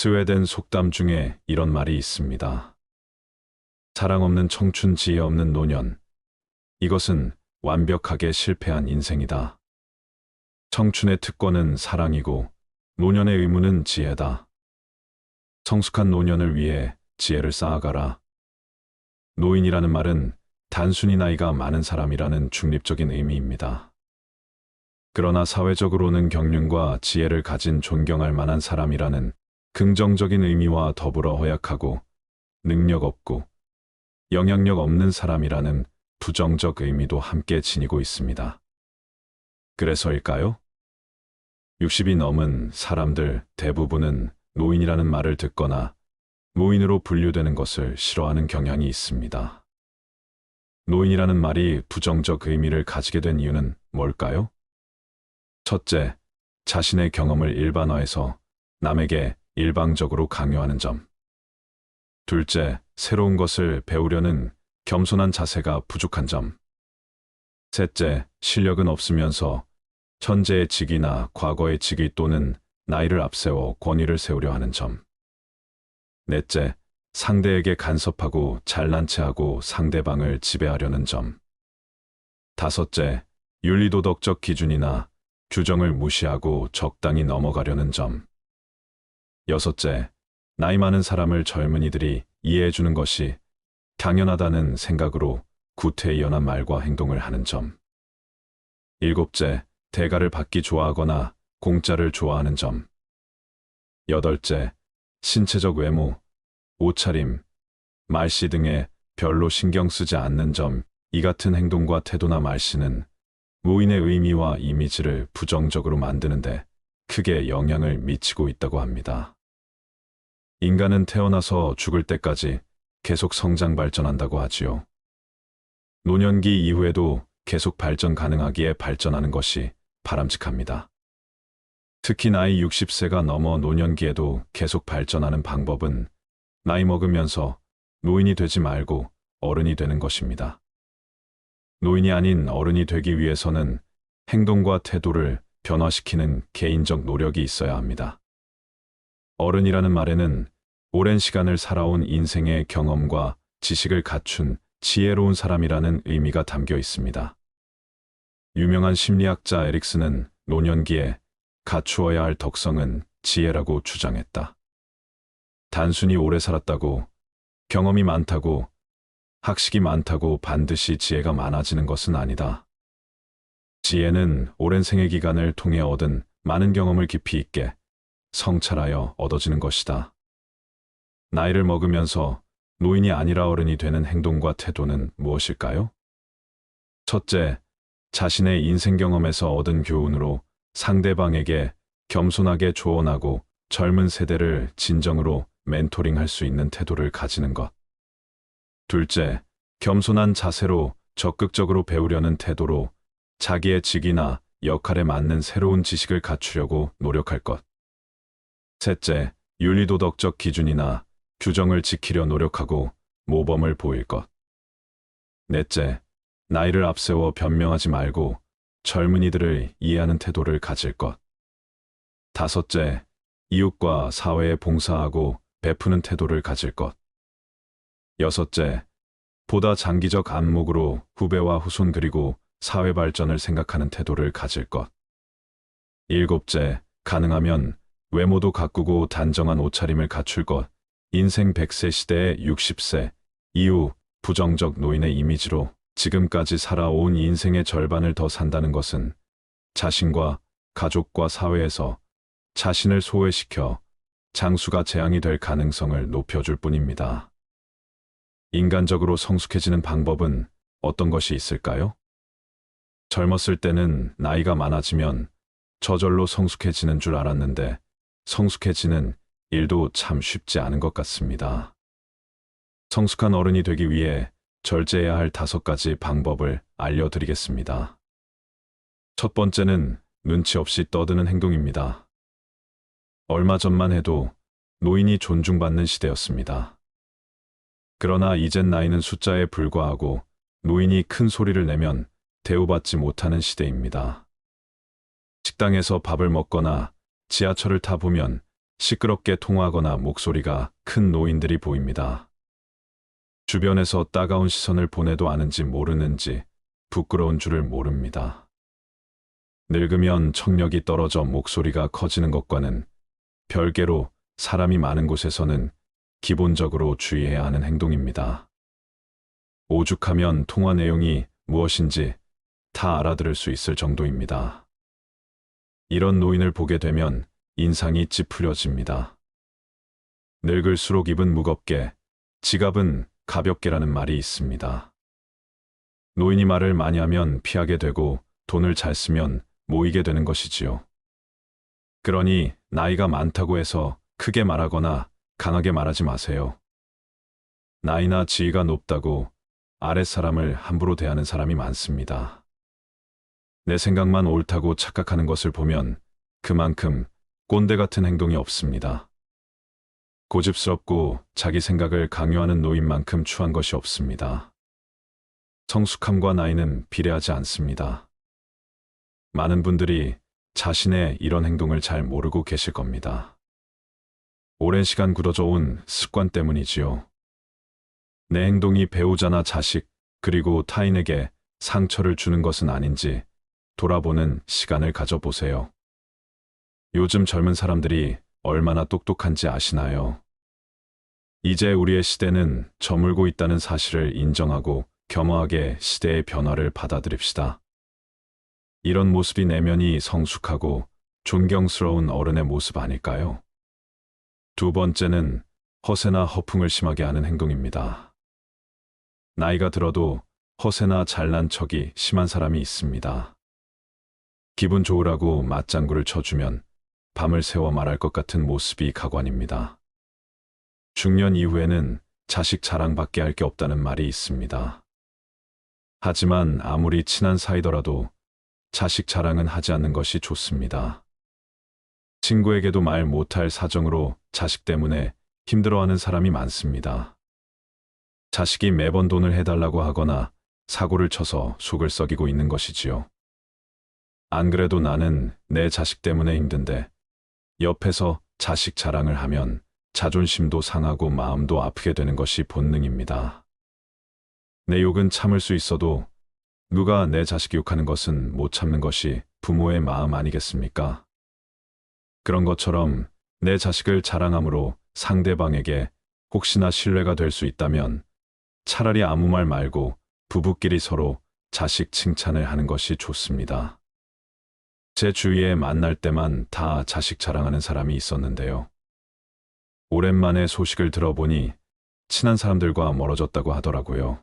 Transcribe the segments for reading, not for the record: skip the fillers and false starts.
스웨덴 속담 중에 이런 말이 있습니다. 사랑 없는 청춘, 지혜 없는 노년. 이것은 완벽하게 실패한 인생이다. 청춘의 특권은 사랑이고 노년의 의무는 지혜다. 성숙한 노년을 위해 지혜를 쌓아가라. 노인이라는 말은 단순히 나이가 많은 사람이라는 중립적인 의미입니다. 그러나 사회적으로는 경륜과 지혜를 가진 존경할 만한 사람이라는 긍정적인 의미와 더불어 허약하고 능력 없고 영향력 없는 사람이라는 부정적 의미도 함께 지니고 있습니다. 그래서일까요? 60이 넘은 사람들 대부분은 노인이라는 말을 듣거나 노인으로 분류되는 것을 싫어하는 경향이 있습니다. 노인이라는 말이 부정적 의미를 가지게 된 이유는 뭘까요? 첫째, 자신의 경험을 일반화해서 남에게 일방적으로 강요하는 점. 둘째, 새로운 것을 배우려는 겸손한 자세가 부족한 점. 셋째, 실력은 없으면서 현재의 직위나 과거의 직위 또는 나이를 앞세워 권위를 세우려 하는 점. 넷째, 상대에게 간섭하고 잘난 체하고 상대방을 지배하려는 점. 다섯째, 윤리도덕적 기준이나 규정을 무시하고 적당히 넘어가려는 점. 여섯째, 나이 많은 사람을 젊은이들이 이해해주는 것이 당연하다는 생각으로 구태의연한 말과 행동을 하는 점. 일곱째, 대가를 받기 좋아하거나 공짜를 좋아하는 점. 여덟째, 신체적 외모, 옷차림, 말씨 등에 별로 신경 쓰지 않는 점. 이 같은 행동과 태도나 말씨는 노인의 의미와 이미지를 부정적으로 만드는데 크게 영향을 미치고 있다고 합니다. 인간은 태어나서 죽을 때까지 계속 성장 발전한다고 하지요. 노년기 이후에도 계속 발전 가능하기에 발전하는 것이 바람직합니다. 특히 나이 60세가 넘어 노년기에도 계속 발전하는 방법은 나이 먹으면서 노인이 되지 말고 어른이 되는 것입니다. 노인이 아닌 어른이 되기 위해서는 행동과 태도를 변화시키는 개인적 노력이 있어야 합니다. 어른이라는 말에는 오랜 시간을 살아온 인생의 경험과 지식을 갖춘 지혜로운 사람이라는 의미가 담겨 있습니다. 유명한 심리학자 에릭슨은 노년기에 갖추어야 할 덕성은 지혜라고 주장했다. 단순히 오래 살았다고, 경험이 많다고, 학식이 많다고 반드시 지혜가 많아지는 것은 아니다. 지혜는 오랜 생애 기간을 통해 얻은 많은 경험을 깊이 있게 성찰하여 얻어지는 것이다. 나이를 먹으면서 노인이 아니라 어른이 되는 행동과 태도는 무엇일까요? 첫째, 자신의 인생 경험에서 얻은 교훈으로 상대방에게 겸손하게 조언하고 젊은 세대를 진정으로 멘토링할 수 있는 태도를 가지는 것. 둘째, 겸손한 자세로 적극적으로 배우려는 태도로 자기의 직위나 역할에 맞는 새로운 지식을 갖추려고 노력할 것. 셋째, 윤리도덕적 기준이나 규정을 지키려 노력하고 모범을 보일 것. 넷째, 나이를 앞세워 변명하지 말고 젊은이들을 이해하는 태도를 가질 것. 다섯째, 이웃과 사회에 봉사하고 베푸는 태도를 가질 것. 여섯째, 보다 장기적 안목으로 후배와 후손 그리고 사회 발전을 생각하는 태도를 가질 것. 일곱째, 가능하면 외모도 가꾸고 단정한 옷차림을 갖출 것. 인생 100세 시대의 60세 이후 부정적 노인의 이미지로 지금까지 살아온 인생의 절반을 더 산다는 것은 자신과 가족과 사회에서 자신을 소외시켜 장수가 재앙이 될 가능성을 높여줄 뿐입니다. 인간적으로 성숙해지는 방법은 어떤 것이 있을까요? 젊었을 때는 나이가 많아지면 저절로 성숙해지는 줄 알았는데 성숙해지는 일도 참 쉽지 않은 것 같습니다. 성숙한 어른이 되기 위해 절제해야 할 5가지 방법을 알려드리겠습니다. 첫 번째는 눈치 없이 떠드는 행동입니다. 얼마 전만 해도 노인이 존중받는 시대였습니다. 그러나 이젠 나이는 숫자에 불과하고 노인이 큰 소리를 내면 대우받지 못하는 시대입니다. 식당에서 밥을 먹거나 지하철을 타보면 시끄럽게 통화하거나 목소리가 큰 노인들이 보입니다. 주변에서 따가운 시선을 보내도 아는지 모르는지 부끄러운 줄을 모릅니다. 늙으면 청력이 떨어져 목소리가 커지는 것과는 별개로 사람이 많은 곳에서는 기본적으로 주의해야 하는 행동입니다. 오죽하면 통화 내용이 무엇인지 다 알아들을 수 있을 정도입니다. 이런 노인을 보게 되면 인상이 찌푸려집니다. 늙을수록 입은 무겁게, 지갑은 가볍게라는 말이 있습니다. 노인이 말을 많이 하면 피하게 되고 돈을 잘 쓰면 모이게 되는 것이지요. 그러니 나이가 많다고 해서 크게 말하거나 강하게 말하지 마세요. 나이나 지위가 높다고 아랫사람을 함부로 대하는 사람이 많습니다. 내 생각만 옳다고 착각하는 것을 보면 그만큼 꼰대 같은 행동이 없습니다. 고집스럽고 자기 생각을 강요하는 노인만큼 추한 것이 없습니다. 성숙함과 나이는 비례하지 않습니다. 많은 분들이 자신의 이런 행동을 잘 모르고 계실 겁니다. 오랜 시간 굳어져 온 습관 때문이지요. 내 행동이 배우자나 자식, 그리고 타인에게 상처를 주는 것은 아닌지 돌아보는 시간을 가져보세요. 요즘 젊은 사람들이 얼마나 똑똑한지 아시나요? 이제 우리의 시대는 저물고 있다는 사실을 인정하고 겸허하게 시대의 변화를 받아들입시다. 이런 모습이 내면이 성숙하고 존경스러운 어른의 모습 아닐까요? 두 번째는 허세나 허풍을 심하게 하는 행동입니다. 나이가 들어도 허세나 잘난 척이 심한 사람이 있습니다. 기분 좋으라고 맞장구를 쳐주면 밤을 새워 말할 것 같은 모습이 가관입니다. 중년 이후에는 자식 자랑밖에 할 게 없다는 말이 있습니다. 하지만 아무리 친한 사이더라도 자식 자랑은 하지 않는 것이 좋습니다. 친구에게도 말 못할 사정으로 자식 때문에 힘들어하는 사람이 많습니다. 자식이 매번 돈을 해달라고 하거나 사고를 쳐서 속을 썩이고 있는 것이지요. 안 그래도 나는 내 자식 때문에 힘든데 옆에서 자식 자랑을 하면 자존심도 상하고 마음도 아프게 되는 것이 본능입니다. 내 욕은 참을 수 있어도 누가 내 자식 욕하는 것은 못 참는 것이 부모의 마음 아니겠습니까? 그런 것처럼 내 자식을 자랑함으로 상대방에게 혹시나 신뢰가 될 수 있다면 차라리 아무 말 말고 부부끼리 서로 자식 칭찬을 하는 것이 좋습니다. 제 주위에 만날 때만 다 자식 자랑하는 사람이 있었는데요. 오랜만에 소식을 들어보니 친한 사람들과 멀어졌다고 하더라고요.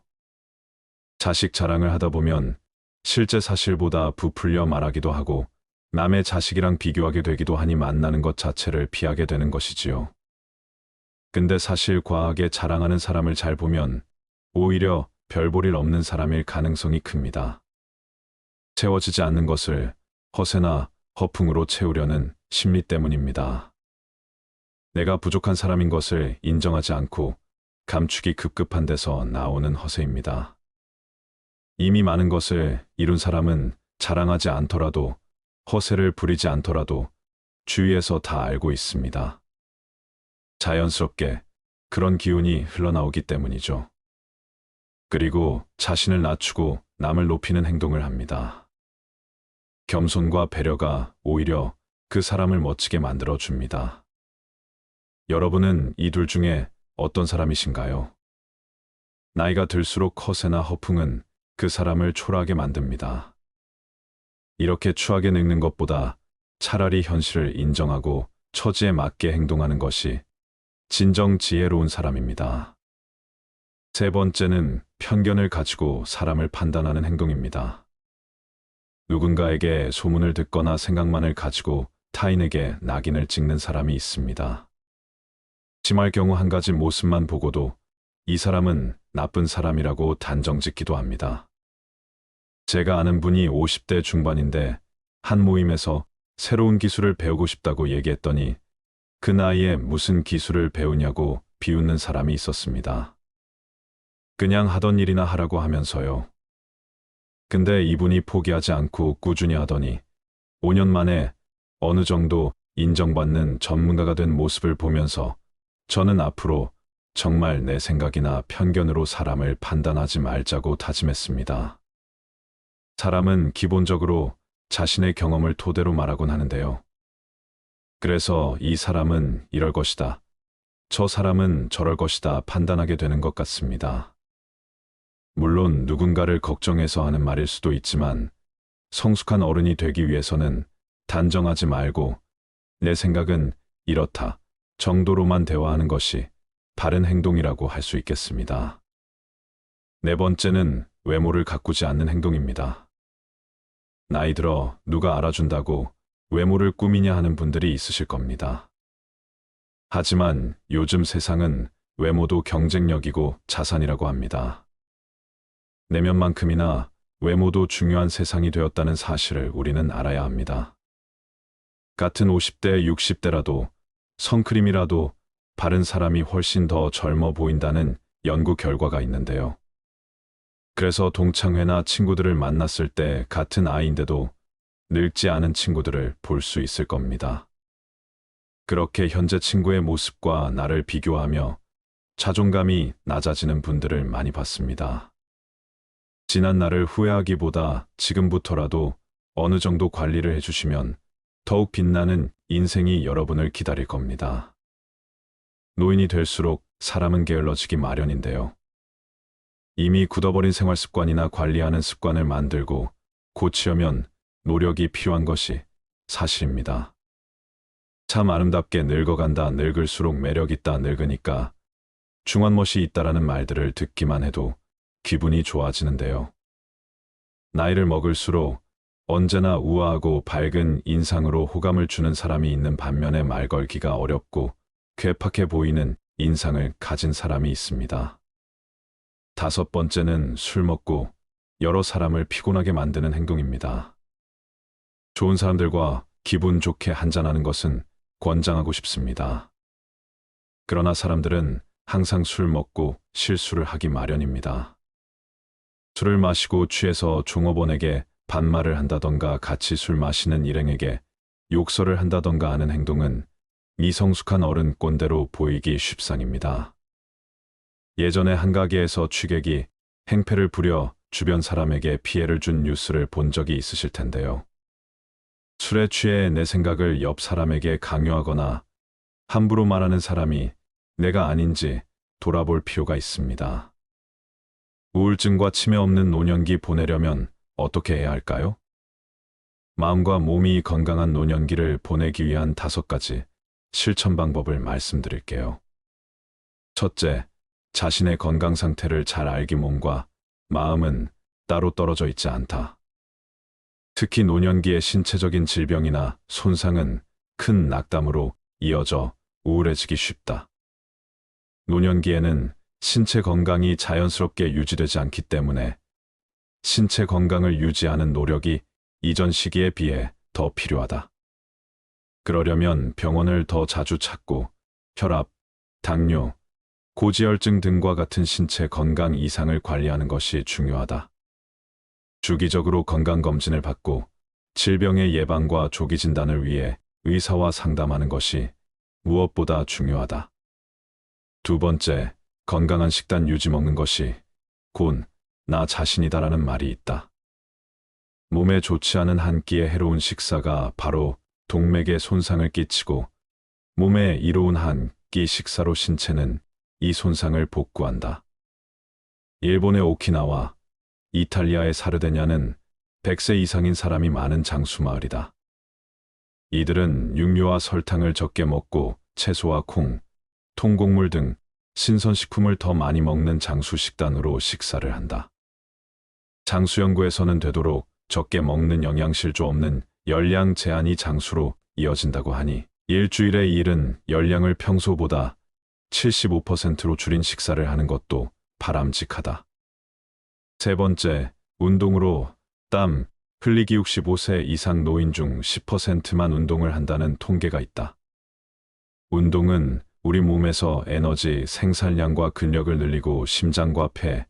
자식 자랑을 하다 보면 실제 사실보다 부풀려 말하기도 하고 남의 자식이랑 비교하게 되기도 하니 만나는 것 자체를 피하게 되는 것이지요. 근데 사실 과하게 자랑하는 사람을 잘 보면 오히려 별 볼 일 없는 사람일 가능성이 큽니다. 채워지지 않는 것을 허세나 허풍으로 채우려는 심리 때문입니다. 내가 부족한 사람인 것을 인정하지 않고 감추기 급급한 데서 나오는 허세입니다. 이미 많은 것을 이룬 사람은 자랑하지 않더라도 허세를 부리지 않더라도 주위에서 다 알고 있습니다. 자연스럽게 그런 기운이 흘러나오기 때문이죠. 그리고 자신을 낮추고 남을 높이는 행동을 합니다. 겸손과 배려가 오히려 그 사람을 멋지게 만들어 줍니다. 여러분은 이 둘 중에 어떤 사람이신가요? 나이가 들수록 허세나 허풍은 그 사람을 초라하게 만듭니다. 이렇게 추하게 늙는 것보다 차라리 현실을 인정하고 처지에 맞게 행동하는 것이 진정 지혜로운 사람입니다. 세 번째는 편견을 가지고 사람을 판단하는 행동입니다. 누군가에게 소문을 듣거나 생각만을 가지고 타인에게 낙인을 찍는 사람이 있습니다. 심할 경우 한 가지 모습만 보고도 이 사람은 나쁜 사람이라고 단정짓기도 합니다. 제가 아는 분이 50대 중반인데 한 모임에서 새로운 기술을 배우고 싶다고 얘기했더니 그 나이에 무슨 기술을 배우냐고 비웃는 사람이 있었습니다. 그냥 하던 일이나 하라고 하면서요. 근데 이분이 포기하지 않고 꾸준히 하더니 5년 만에 어느 정도 인정받는 전문가가 된 모습을 보면서 저는 앞으로 정말 내 생각이나 편견으로 사람을 판단하지 말자고 다짐했습니다. 사람은 기본적으로 자신의 경험을 토대로 말하곤 하는데요. 그래서 이 사람은 이럴 것이다, 저 사람은 저럴 것이다 판단하게 되는 것 같습니다. 물론 누군가를 걱정해서 하는 말일 수도 있지만 성숙한 어른이 되기 위해서는 단정하지 말고 내 생각은 이렇다 정도로만 대화하는 것이 바른 행동이라고 할 수 있겠습니다. 네 번째는 외모를 가꾸지 않는 행동입니다. 나이 들어 누가 알아준다고 외모를 꾸미냐 하는 분들이 있으실 겁니다. 하지만 요즘 세상은 외모도 경쟁력이고 자산이라고 합니다. 내면만큼이나 외모도 중요한 세상이 되었다는 사실을 우리는 알아야 합니다. 같은 50대, 60대라도 선크림이라도 바른 사람이 훨씬 더 젊어 보인다는 연구 결과가 있는데요. 그래서 동창회나 친구들을 만났을 때 같은 아이인데도 늙지 않은 친구들을 볼 수 있을 겁니다. 그렇게 현재 친구의 모습과 나를 비교하며 자존감이 낮아지는 분들을 많이 봤습니다. 지난 날을 후회하기보다 지금부터라도 어느 정도 관리를 해주시면 더욱 빛나는 인생이 여러분을 기다릴 겁니다. 노인이 될수록 사람은 게을러지기 마련인데요. 이미 굳어버린 생활 습관이나 관리하는 습관을 만들고 고치려면 노력이 필요한 것이 사실입니다. 참 아름답게 늙어간다, 늙을수록 매력있다, 늙으니까 중환멋이 있다라는 말들을 듣기만 해도 기분이 좋아지는데요. 나이를 먹을수록 언제나 우아하고 밝은 인상으로 호감을 주는 사람이 있는 반면에 말 걸기가 어렵고 괴팍해 보이는 인상을 가진 사람이 있습니다. 다섯 번째는 술 먹고 여러 사람을 피곤하게 만드는 행동입니다. 좋은 사람들과 기분 좋게 한잔하는 것은 권장하고 싶습니다. 그러나 사람들은 항상 술 먹고 실수를 하기 마련입니다. 술을 마시고 취해서 종업원에게 반말을 한다던가 같이 술 마시는 일행에게 욕설을 한다던가 하는 행동은 미성숙한 어른 꼰대로 보이기 쉽상입니다. 예전에 한 가게에서 취객이 행패를 부려 주변 사람에게 피해를 준 뉴스를 본 적이 있으실 텐데요. 술에 취해 내 생각을 옆 사람에게 강요하거나 함부로 말하는 사람이 내가 아닌지 돌아볼 필요가 있습니다. 우울증과 치매 없는 노년기 보내려면 어떻게 해야 할까요? 마음과 몸이 건강한 노년기를 보내기 위한 5가지 실천 방법을 말씀드릴게요. 첫째, 자신의 건강 상태를 잘 알기. 몸과 마음은 따로 떨어져 있지 않다. 특히 노년기의 신체적인 질병이나 손상은 큰 낙담으로 이어져 우울해지기 쉽다. 노년기에는 신체 건강이 자연스럽게 유지되지 않기 때문에 신체 건강을 유지하는 노력이 이전 시기에 비해 더 필요하다. 그러려면 병원을 더 자주 찾고 혈압, 당뇨, 고지혈증 등과 같은 신체 건강 이상을 관리하는 것이 중요하다. 주기적으로 건강검진을 받고 질병의 예방과 조기 진단을 위해 의사와 상담하는 것이 무엇보다 중요하다. 두 번째, 건강한 식단 유지. 먹는 것이 곧 나 자신이다라는 말이 있다. 몸에 좋지 않은 한 끼의 해로운 식사가 바로 동맥에 손상을 끼치고 몸에 이로운 한 끼 식사로 신체는 이 손상을 복구한다. 일본의 오키나와 이탈리아의 사르데냐는 100세 이상인 사람이 많은 장수마을이다. 이들은 육류와 설탕을 적게 먹고 채소와 콩, 통곡물 등 신선식품을 더 많이 먹는 장수 식단으로 식사를 한다. 장수 연구에서는 되도록 적게 먹는 영양실조 없는 열량 제한이 장수로 이어진다고 하니 일주일에 이른 열량을 평소보다 75%로 줄인 식사를 하는 것도 바람직하다. 세 번째, 운동으로 땀 흘리기. 65세 이상 노인 중 10%만 운동을 한다는 통계가 있다. 운동은 우리 몸에서 에너지 생산량과 근력을 늘리고 심장과 폐,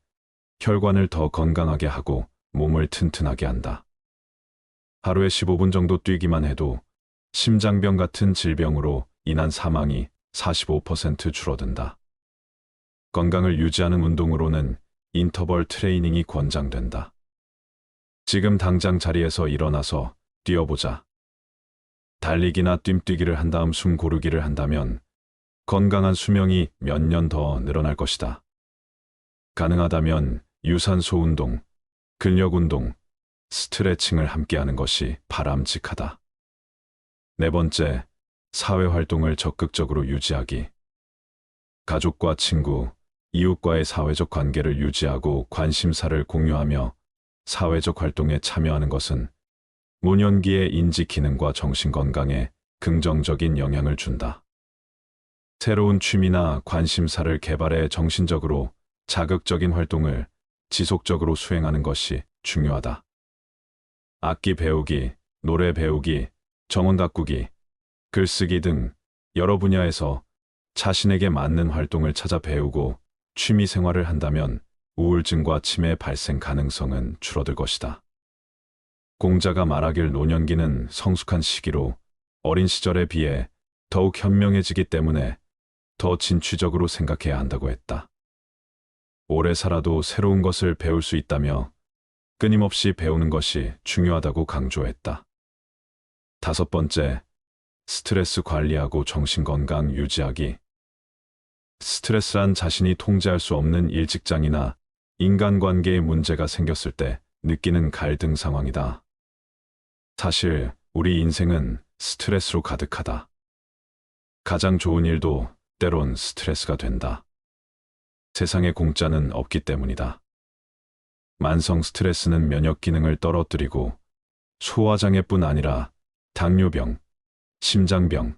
혈관을 더 건강하게 하고 몸을 튼튼하게 한다. 하루에 15분 정도 뛰기만 해도 심장병 같은 질병으로 인한 사망이 45% 줄어든다. 건강을 유지하는 운동으로는 인터벌 트레이닝이 권장된다. 지금 당장 자리에서 일어나서 뛰어보자. 달리기나 뜀뛰기를 한 다음 숨 고르기를 한다면 건강한 수명이 몇 년 더 늘어날 것이다. 가능하다면 유산소 운동, 근력 운동, 스트레칭을 함께하는 것이 바람직하다. 네 번째, 사회 활동을 적극적으로 유지하기. 가족과 친구, 이웃과의 사회적 관계를 유지하고 관심사를 공유하며 사회적 활동에 참여하는 것은 노년기의 인지 기능과 정신 건강에 긍정적인 영향을 준다. 새로운 취미나 관심사를 개발해 정신적으로 자극적인 활동을 지속적으로 수행하는 것이 중요하다. 악기 배우기, 노래 배우기, 정원 가꾸기, 글쓰기 등 여러 분야에서 자신에게 맞는 활동을 찾아 배우고 취미 생활을 한다면 우울증과 치매 발생 가능성은 줄어들 것이다. 공자가 말하길 노년기는 성숙한 시기로 어린 시절에 비해 더욱 현명해지기 때문에 더 진취적으로 생각해야 한다고 했다. 오래 살아도 새로운 것을 배울 수 있다며 끊임없이 배우는 것이 중요하다고 강조했다. 다섯 번째, 스트레스 관리하고 정신건강 유지하기. 스트레스란 자신이 통제할 수 없는 일직장이나 인간관계에 문제가 생겼을 때 느끼는 갈등 상황이다. 사실 우리 인생은 스트레스로 가득하다. 가장 좋은 일도 때론 스트레스가 된다. 세상에 공짜는 없기 때문이다. 만성 스트레스는 면역 기능을 떨어뜨리고 소화장애뿐 아니라 당뇨병, 심장병,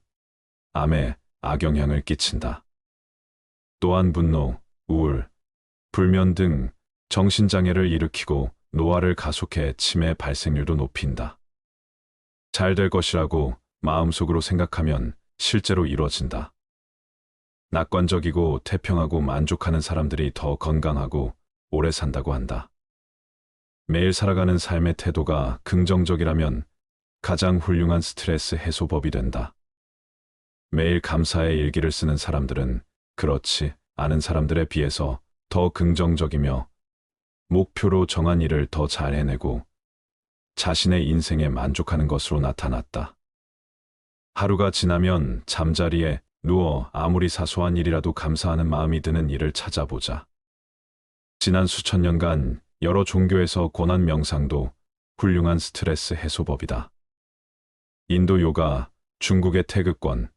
암에 악영향을 끼친다. 또한 분노, 우울, 불면 등 정신장애를 일으키고 노화를 가속해 치매 발생률도 높인다. 잘 될 것이라고 마음속으로 생각하면 실제로 이루어진다. 낙관적이고 태평하고 만족하는 사람들이 더 건강하고 오래 산다고 한다. 매일 살아가는 삶의 태도가 긍정적이라면 가장 훌륭한 스트레스 해소법이 된다. 매일 감사의 일기를 쓰는 사람들은 그렇지 않은 사람들에 비해서 더 긍정적이며 목표로 정한 일을 더 잘 해내고 자신의 인생에 만족하는 것으로 나타났다. 하루가 지나면 잠자리에 누워 아무리 사소한 일이라도 감사하는 마음이 드는 일을 찾아보자. 지난 수천 년간 여러 종교에서 권한 명상도 훌륭한 스트레스 해소법이다. 인도 요가, 중국의 태극권,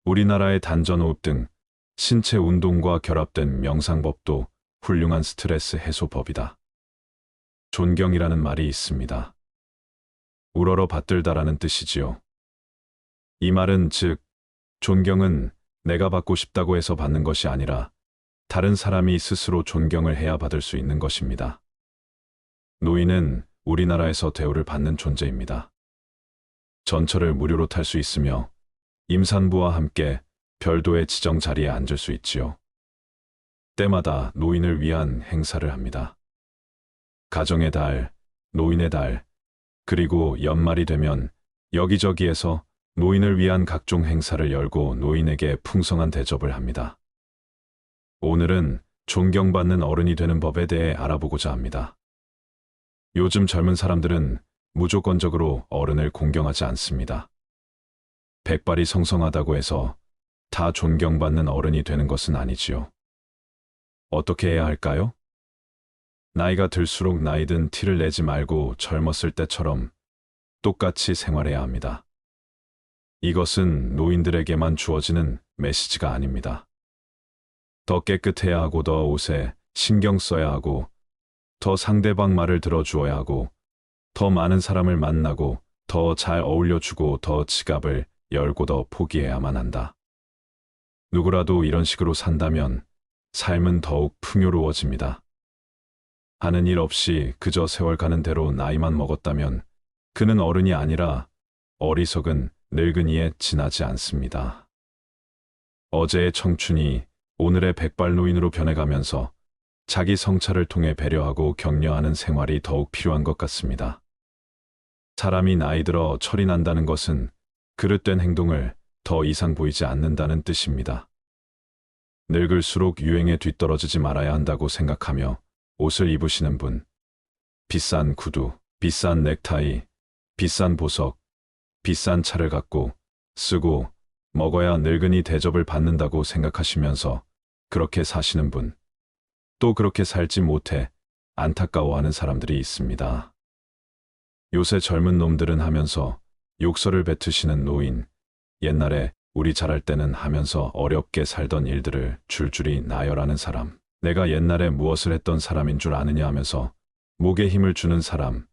우리나라의 단전호흡 등 신체 운동과 결합된 명상법도 훌륭한 스트레스 해소법이다. 존경이라는 말이 있습니다. 우러러 받들다라는 뜻이지요. 이 말은 즉, 존경은 내가 받고 싶다고 해서 받는 것이 아니라 다른 사람이 스스로 존경을 해야 받을 수 있는 것입니다. 노인은 우리나라에서 대우를 받는 존재입니다. 전철을 무료로 탈 수 있으며 임산부와 함께 별도의 지정 자리에 앉을 수 있지요. 때마다 노인을 위한 행사를 합니다. 가정의 달, 노인의 달, 그리고 연말이 되면 여기저기에서 노인을 위한 각종 행사를 열고 노인에게 풍성한 대접을 합니다. 오늘은 존경받는 어른이 되는 법에 대해 알아보고자 합니다. 요즘 젊은 사람들은 무조건적으로 어른을 공경하지 않습니다. 백발이 성성하다고 해서 다 존경받는 어른이 되는 것은 아니지요. 어떻게 해야 할까요? 나이가 들수록 나이든 티를 내지 말고 젊었을 때처럼 똑같이 생활해야 합니다. 이것은 노인들에게만 주어지는 메시지가 아닙니다. 더 깨끗해야 하고 더 옷에 신경 써야 하고 더 상대방 말을 들어주어야 하고 더 많은 사람을 만나고 더 잘 어울려주고 더 지갑을 열고 더 포기해야만 한다. 누구라도 이런 식으로 산다면 삶은 더욱 풍요로워집니다. 하는 일 없이 그저 세월 가는 대로 나이만 먹었다면 그는 어른이 아니라 어리석은 늙은이에 지나지 않습니다. 어제의 청춘이 오늘의 백발노인으로 변해가면서 자기 성찰을 통해 배려하고 격려하는 생활이 더욱 필요한 것 같습니다. 사람이 나이 들어 철이 난다는 것은 그릇된 행동을 더 이상 보이지 않는다는 뜻입니다. 늙을수록 유행에 뒤떨어지지 말아야 한다고 생각하며 옷을 입으시는 분, 비싼 구두, 비싼 넥타이, 비싼 보석, 비싼 차를 갖고 쓰고 먹어야 늙은이 대접을 받는다고 생각하시면서 그렇게 사시는 분, 또 그렇게 살지 못해 안타까워하는 사람들이 있습니다. 요새 젊은 놈들은 하면서 욕설을 뱉으시는 노인, 옛날에 우리 잘할 때는 하면서 어렵게 살던 일들을 줄줄이 나열하는 사람, 내가 옛날에 무엇을 했던 사람인 줄 아느냐 하면서 목에 힘을 주는 사람,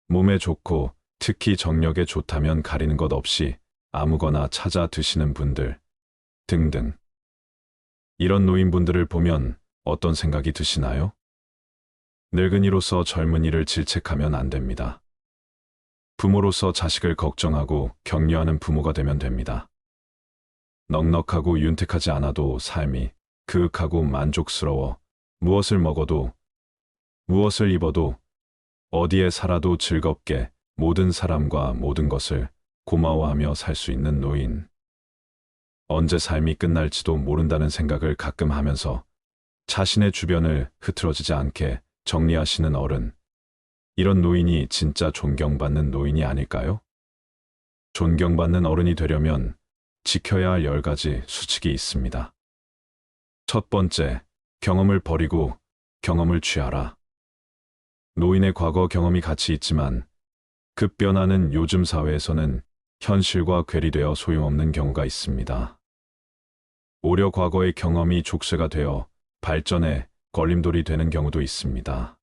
몸에 좋고 특히 정력에 좋다면 가리는 것 없이 아무거나 찾아 드시는 분들 등등. 이런 노인분들을 보면 어떤 생각이 드시나요? 늙은이로서 젊은이를 질책하면 안 됩니다. 부모로서 자식을 걱정하고 격려하는 부모가 되면 됩니다. 넉넉하고 윤택하지 않아도 삶이 그윽하고 만족스러워 무엇을 먹어도 무엇을 입어도 어디에 살아도 즐겁게 모든 사람과 모든 것을 고마워하며 살 수 있는 노인. 언제 삶이 끝날지도 모른다는 생각을 가끔 하면서 자신의 주변을 흐트러지지 않게 정리하시는 어른. 이런 노인이 진짜 존경받는 노인이 아닐까요? 존경받는 어른이 되려면 지켜야 할 10가지 수칙이 있습니다. 첫 번째, 경험을 버리고 경험을 취하라. 노인의 과거 경험이 가치 있지만 급변하는 요즘 사회에서는 현실과 괴리되어 소용없는 경우가 있습니다. 오려 과거의 경험이 족쇄가 되어 발전에 걸림돌이 되는 경우도 있습니다.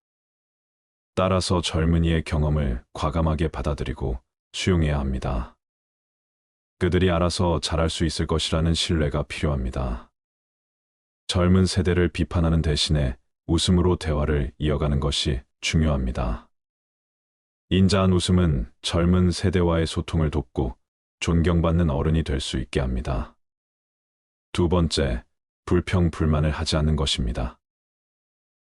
따라서 젊은이의 경험을 과감하게 받아들이고 수용해야 합니다. 그들이 알아서 잘할 수 있을 것이라는 신뢰가 필요합니다. 젊은 세대를 비판하는 대신에 웃음으로 대화를 이어가는 것이 중요합니다. 인자한 웃음은 젊은 세대와의 소통을 돕고 존경받는 어른이 될 수 있게 합니다. 두 번째, 불평, 불만을 하지 않는 것입니다.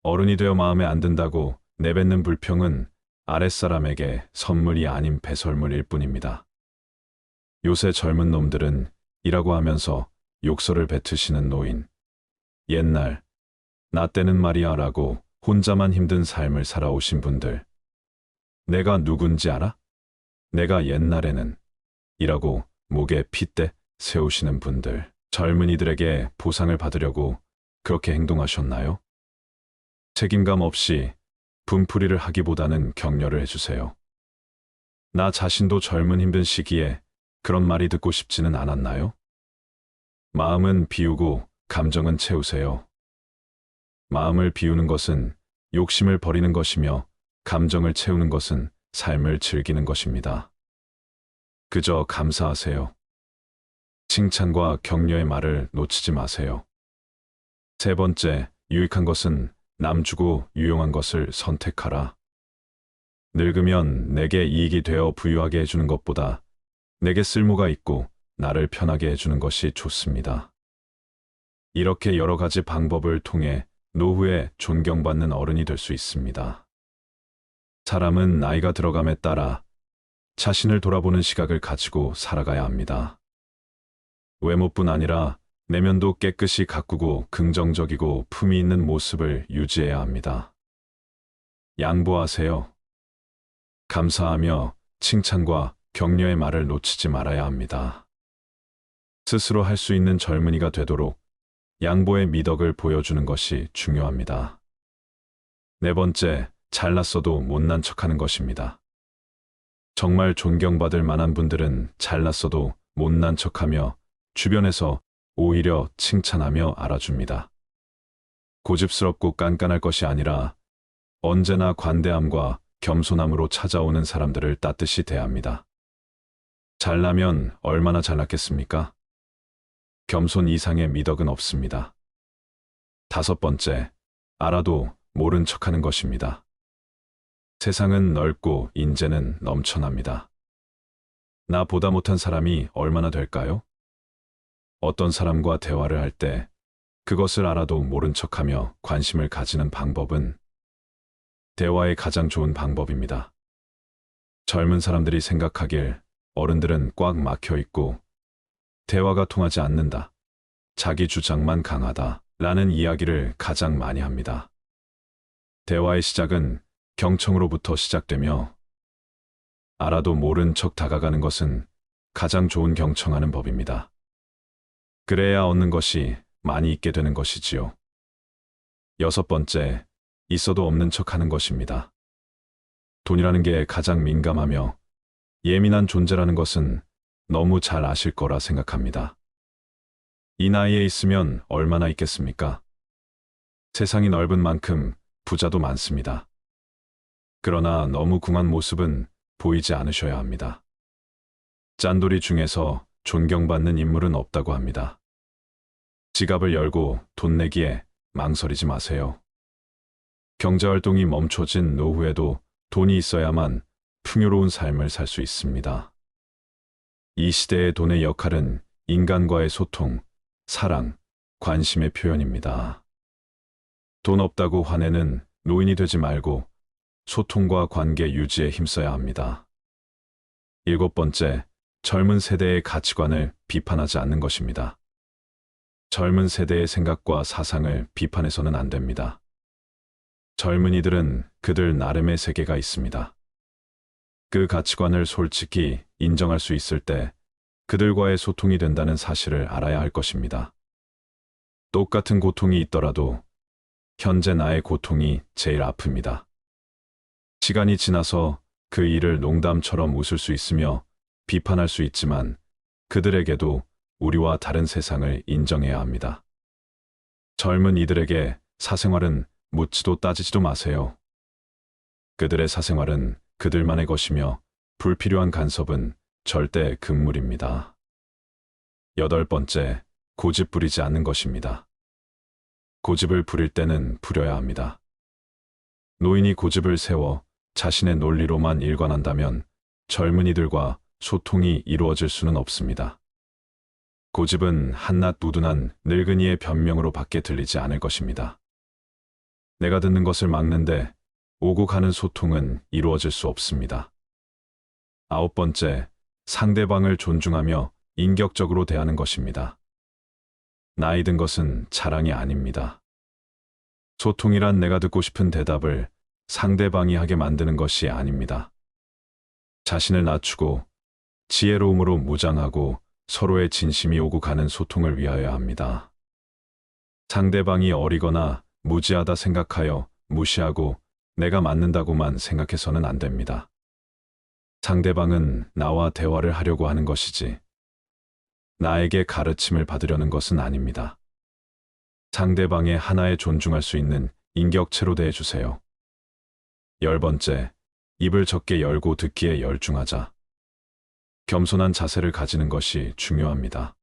어른이 되어 마음에 안 든다고 내뱉는 불평은 아랫사람에게 선물이 아닌 배설물일 뿐입니다. 요새 젊은 놈들은 이라고 하면서 욕설을 뱉으시는 노인, 옛날, 나 때는 말이야 라고 혼자만 힘든 삶을 살아오신 분들, 내가 누군지 알아? 내가 옛날에는 이라고 목에 핏대 세우시는 분들, 젊은이들에게 보상을 받으려고 그렇게 행동하셨나요? 책임감 없이 분풀이를 하기보다는 격려를 해주세요. 나 자신도 젊은 힘든 시기에 그런 말이 듣고 싶지는 않았나요? 마음은 비우고 감정은 채우세요. 마음을 비우는 것은 욕심을 버리는 것이며 감정을 채우는 것은 삶을 즐기는 것입니다. 그저 감사하세요. 칭찬과 격려의 말을 놓치지 마세요. 세 번째, 유익한 것은 남 주고 유용한 것을 선택하라. 늙으면 내게 이익이 되어 부유하게 해주는 것보다 내게 쓸모가 있고 나를 편하게 해주는 것이 좋습니다. 이렇게 여러 가지 방법을 통해 노후에 존경받는 어른이 될 수 있습니다. 사람은 나이가 들어감에 따라 자신을 돌아보는 시각을 가지고 살아가야 합니다. 외모뿐 아니라 내면도 깨끗이 가꾸고 긍정적이고 품위 있는 모습을 유지해야 합니다. 양보하세요. 감사하며 칭찬과 격려의 말을 놓치지 말아야 합니다. 스스로 할 수 있는 젊은이가 되도록 양보의 미덕을 보여주는 것이 중요합니다. 네 번째, 잘났어도 못난 척하는 것입니다. 정말 존경받을 만한 분들은 잘났어도 못난 척하며 주변에서 오히려 칭찬하며 알아줍니다. 고집스럽고 깐깐할 것이 아니라 언제나 관대함과 겸손함으로 찾아오는 사람들을 따뜻히 대합니다. 잘나면 얼마나 잘났겠습니까? 겸손 이상의 미덕은 없습니다. 다섯 번째, 알아도 모른 척하는 것입니다. 세상은 넓고 인재는 넘쳐납니다. 나보다 못한 사람이 얼마나 될까요? 어떤 사람과 대화를 할 때 그것을 알아도 모른 척하며 관심을 가지는 방법은 대화의 가장 좋은 방법입니다. 젊은 사람들이 생각하길 어른들은 꽉 막혀 있고 대화가 통하지 않는다. 자기 주장만 강하다. 라는 이야기를 가장 많이 합니다. 대화의 시작은 경청으로부터 시작되며 알아도 모른 척 다가가는 것은 가장 좋은 경청하는 법입니다. 그래야 얻는 것이 많이 있게 되는 것이지요. 6번째, 있어도 없는 척 하는 것입니다. 돈이라는 게 가장 민감하며 예민한 존재라는 것은 너무 잘 아실 거라 생각합니다. 이 나이에 있으면 얼마나 있겠습니까? 세상이 넓은 만큼 부자도 많습니다. 그러나 너무 궁한 모습은 보이지 않으셔야 합니다. 짠돌이 중에서 존경받는 인물은 없다고 합니다. 지갑을 열고 돈 내기에 망설이지 마세요. 경제활동이 멈춰진 노후에도 돈이 있어야만 풍요로운 삶을 살 수 있습니다. 이 시대의 돈의 역할은 인간과의 소통, 사랑, 관심의 표현입니다. 돈 없다고 화내는 노인이 되지 말고 소통과 관계 유지에 힘써야 합니다. 7번째, 젊은 세대의 가치관을 비판하지 않는 것입니다. 젊은 세대의 생각과 사상을 비판해서는 안 됩니다. 젊은이들은 그들 나름의 세계가 있습니다. 그 가치관을 솔직히 인정할 수 있을 때 그들과의 소통이 된다는 사실을 알아야 할 것입니다. 똑같은 고통이 있더라도 현재 나의 고통이 제일 아픕니다. 시간이 지나서 그 일을 농담처럼 웃을 수 있으며 비판할 수 있지만 그들에게도 우리와 다른 세상을 인정해야 합니다. 젊은 이들에게 사생활은 묻지도 따지지도 마세요. 그들의 사생활은 그들만의 것이며 불필요한 간섭은 절대 금물입니다. 8번째, 고집 부리지 않는 것입니다. 고집을 부릴 때는 부려야 합니다. 노인이 고집을 세워 자신의 논리로만 일관한다면 젊은이들과 소통이 이루어질 수는 없습니다. 고집은 한낱 우둔한 늙은이의 변명으로 밖에 들리지 않을 것입니다. 내가 듣는 것을 막는데 오고 가는 소통은 이루어질 수 없습니다. 9번째, 상대방을 존중하며 인격적으로 대하는 것입니다. 나이 든 것은 자랑이 아닙니다. 소통이란 내가 듣고 싶은 대답을 상대방이 하게 만드는 것이 아닙니다. 자신을 낮추고 지혜로움으로 무장하고 서로의 진심이 오고 가는 소통을 위하여야 합니다. 상대방이 어리거나 무지하다 생각하여 무시하고 내가 맞는다고만 생각해서는 안 됩니다. 상대방은 나와 대화를 하려고 하는 것이지 나에게 가르침을 받으려는 것은 아닙니다. 상대방의 하나에 존중할 수 있는 인격체로 대해주세요. 10번째, 입을 적게 열고 듣기에 열중하자. 겸손한 자세를 가지는 것이 중요합니다.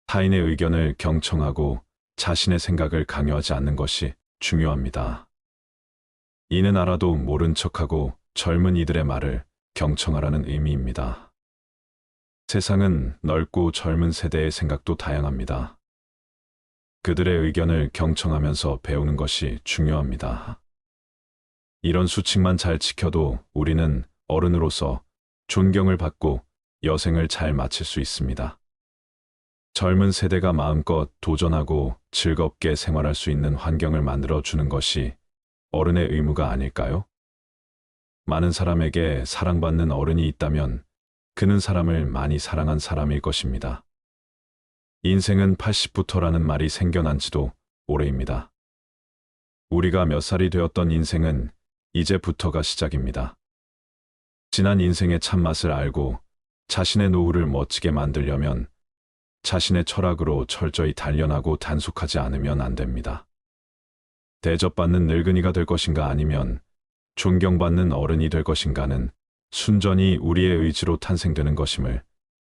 타인의 의견을 경청하고 자신의 생각을 강요하지 않는 것이 중요합니다. 이는 알아도 모른 척하고 젊은 이들의 말을 경청하라는 의미입니다. 세상은 넓고 젊은 세대의 생각도 다양합니다. 그들의 의견을 경청하면서 배우는 것이 중요합니다. 이런 수칙만 잘 지켜도 우리는 어른으로서 존경을 받고 여생을 잘 마칠 수 있습니다. 젊은 세대가 마음껏 도전하고 즐겁게 생활할 수 있는 환경을 만들어 주는 것이 어른의 의무가 아닐까요? 많은 사람에게 사랑받는 어른이 있다면 그는 사람을 많이 사랑한 사람일 것입니다. 인생은 80부터라는 말이 생겨난 지도 오래입니다. 우리가 몇 살이 되었던 인생은 이제부터가 시작입니다. 지난 인생의 참맛을 알고 자신의 노후를 멋지게 만들려면 자신의 철학으로 철저히 단련하고 단속하지 않으면 안 됩니다. 대접받는 늙은이가 될 것인가 아니면 존경받는 어른이 될 것인가는 순전히 우리의 의지로 탄생되는 것임을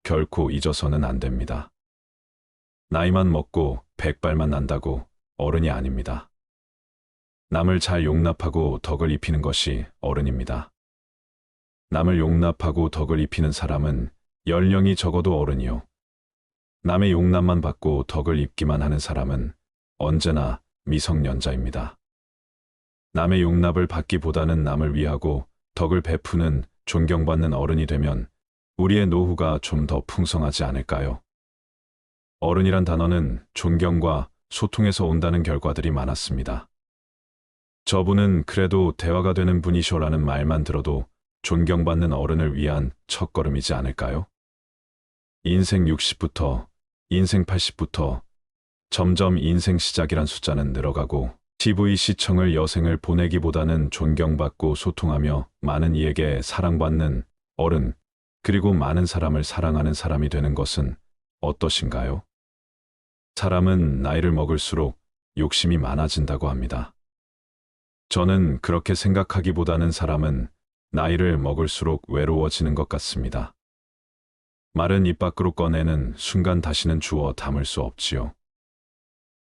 결코 잊어서는 안 됩니다. 나이만 먹고 백발만 난다고 어른이 아닙니다. 남을 잘 용납하고 덕을 입히는 것이 어른입니다. 남을 용납하고 덕을 입히는 사람은 연령이 적어도 어른이요. 남의 용납만 받고 덕을 입기만 하는 사람은 언제나 미성년자입니다. 남의 용납을 받기보다는 남을 위하고 덕을 베푸는 존경받는 어른이 되면 우리의 노후가 좀 더 풍성하지 않을까요? 어른이란 단어는 존경과 소통에서 온다는 결과들이 많았습니다. 저분은 그래도 대화가 되는 분이셔라는 말만 들어도 존경받는 어른을 위한 첫걸음이지 않을까요? 인생 60부터, 인생 80부터 점점 인생 시작이란 숫자는 늘어가고 TV 시청을 여생을 보내기보다는 존경받고 소통하며 많은 이에게 사랑받는 어른, 그리고 많은 사람을 사랑하는 사람이 되는 것은 어떠신가요? 사람은 나이를 먹을수록 욕심이 많아진다고 합니다. 저는 그렇게 생각하기보다는 사람은 나이를 먹을수록 외로워지는 것 같습니다. 말은 입 밖으로 꺼내는 순간 다시는 주워 담을 수 없지요.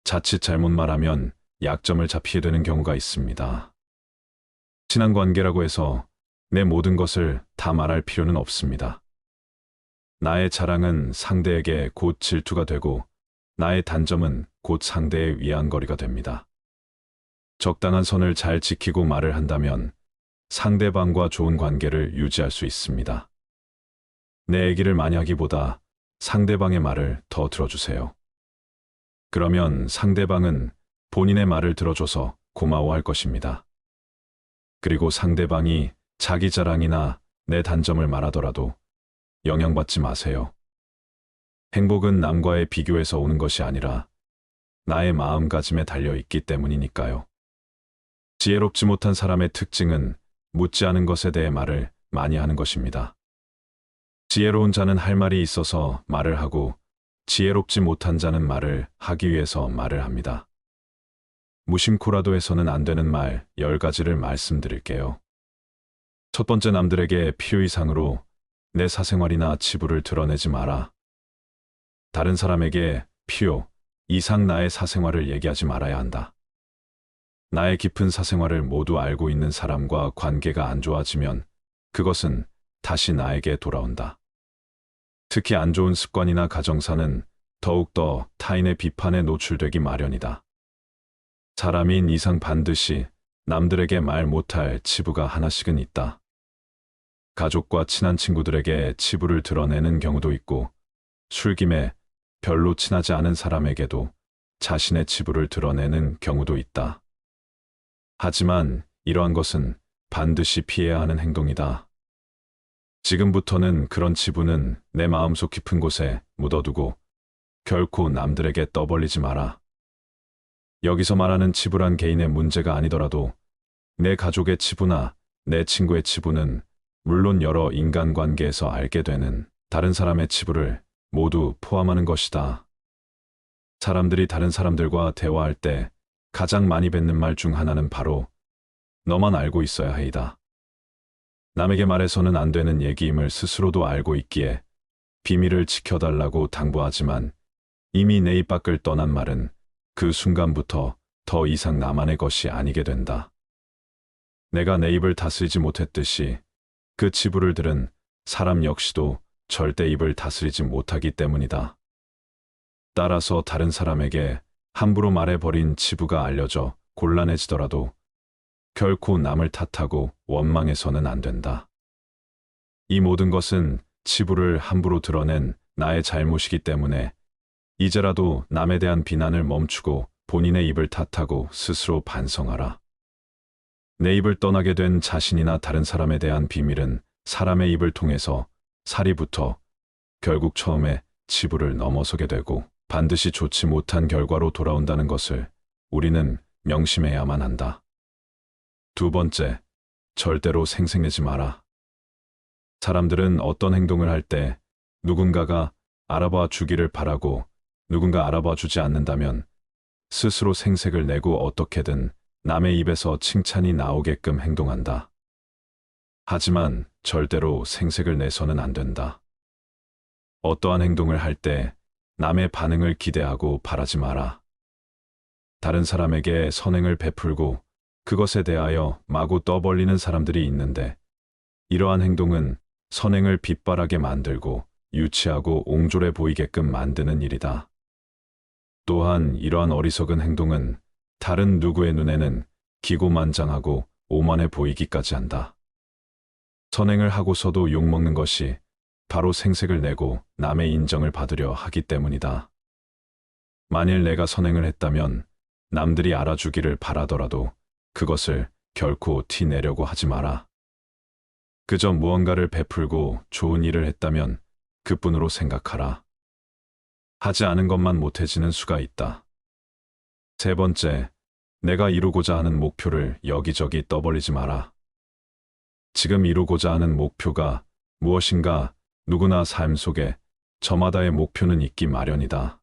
자칫 잘못 말하면 약점을 잡히게 되는 경우가 있습니다. 친한 관계라고 해서 내 모든 것을 다 말할 필요는 없습니다. 나의 자랑은 상대에게 곧 질투가 되고 나의 단점은 곧 상대의 위안거리가 됩니다. 적당한 선을 잘 지키고 말을 한다면 상대방과 좋은 관계를 유지할 수 있습니다. 내 얘기를 많이 하기보다 상대방의 말을 더 들어주세요. 그러면 상대방은 본인의 말을 들어줘서 고마워할 것입니다. 그리고 상대방이 자기 자랑이나 내 단점을 말하더라도 영향받지 마세요. 행복은 남과의 비교에서 오는 것이 아니라 나의 마음가짐에 달려 있기 때문이니까요. 지혜롭지 못한 사람의 특징은 묻지 않은 것에 대해 말을 많이 하는 것입니다. 지혜로운 자는 할 말이 있어서 말을 하고 지혜롭지 못한 자는 말을 하기 위해서 말을 합니다. 무심코라도 해서는 안 되는 말 10가지를 말씀드릴게요. 첫 번째, 남들에게 필요 이상으로 내 사생활이나 치부를 드러내지 마라. 다른 사람에게 필요 이상 나의 사생활을 얘기하지 말아야 한다. 나의 깊은 사생활을 모두 알고 있는 사람과 관계가 안 좋아지면 그것은 다시 나에게 돌아온다. 특히 안 좋은 습관이나 가정사는 더욱더 타인의 비판에 노출되기 마련이다. 사람인 이상 반드시 남들에게 말 못할 치부가 하나씩은 있다. 가족과 친한 친구들에게 치부를 드러내는 경우도 있고 술김에 별로 친하지 않은 사람에게도 자신의 치부를 드러내는 경우도 있다. 하지만 이러한 것은 반드시 피해야 하는 행동이다. 지금부터는 그런 치부는 내 마음속 깊은 곳에 묻어두고 결코 남들에게 떠벌리지 마라. 여기서 말하는 치부란 개인의 문제가 아니더라도 내 가족의 치부나 내 친구의 치부는 물론 여러 인간관계에서 알게 되는 다른 사람의 치부를 모두 포함하는 것이다. 사람들이 다른 사람들과 대화할 때 가장 많이 뱉는 말 중 하나는 바로 너만 알고 있어야 해이다. 남에게 말해서는 안 되는 얘기임을 스스로도 알고 있기에 비밀을 지켜달라고 당부하지만 이미 내 입 밖을 떠난 말은 그 순간부터 더 이상 나만의 것이 아니게 된다. 내가 내 입을 다스리지 못했듯이 그 치부를 들은 사람 역시도 절대 입을 다스리지 못하기 때문이다. 따라서 다른 사람에게 함부로 말해버린 치부가 알려져 곤란해지더라도 결코 남을 탓하고 원망해서는 안 된다. 이 모든 것은 치부를 함부로 드러낸 나의 잘못이기 때문에 이제라도 남에 대한 비난을 멈추고 본인의 입을 탓하고 스스로 반성하라. 내 입을 떠나게 된 자신이나 다른 사람에 대한 비밀은 사람의 입을 통해서 살이 붙어 결국 처음에 치부를 넘어서게 되고 반드시 좋지 못한 결과로 돌아온다는 것을 우리는 명심해야만 한다. 두 번째, 절대로 생색내지 마라. 사람들은 어떤 행동을 할 때 누군가가 알아봐 주기를 바라고 누군가 알아봐 주지 않는다면 스스로 생색을 내고 어떻게든 남의 입에서 칭찬이 나오게끔 행동한다. 하지만 절대로 생색을 내서는 안 된다. 어떠한 행동을 할 때 남의 반응을 기대하고 바라지 마라. 다른 사람에게 선행을 베풀고 그것에 대하여 마구 떠벌리는 사람들이 있는데 이러한 행동은 선행을 빛바라게 만들고 유치하고 옹졸해 보이게끔 만드는 일이다. 또한 이러한 어리석은 행동은 다른 누구의 눈에는 기고만장하고 오만해 보이기까지 한다. 선행을 하고서도 욕먹는 것이 바로 생색을 내고 남의 인정을 받으려 하기 때문이다. 만일 내가 선행을 했다면 남들이 알아주기를 바라더라도 그것을 결코 티 내려고 하지 마라. 그저 무언가를 베풀고 좋은 일을 했다면 그뿐으로 생각하라. 하지 않은 것만 못해지는 수가 있다. 세 번째, 내가 이루고자 하는 목표를 여기저기 떠벌리지 마라. 지금 이루고자 하는 목표가 무엇인가 누구나 삶 속에 저마다의 목표는 있기 마련이다.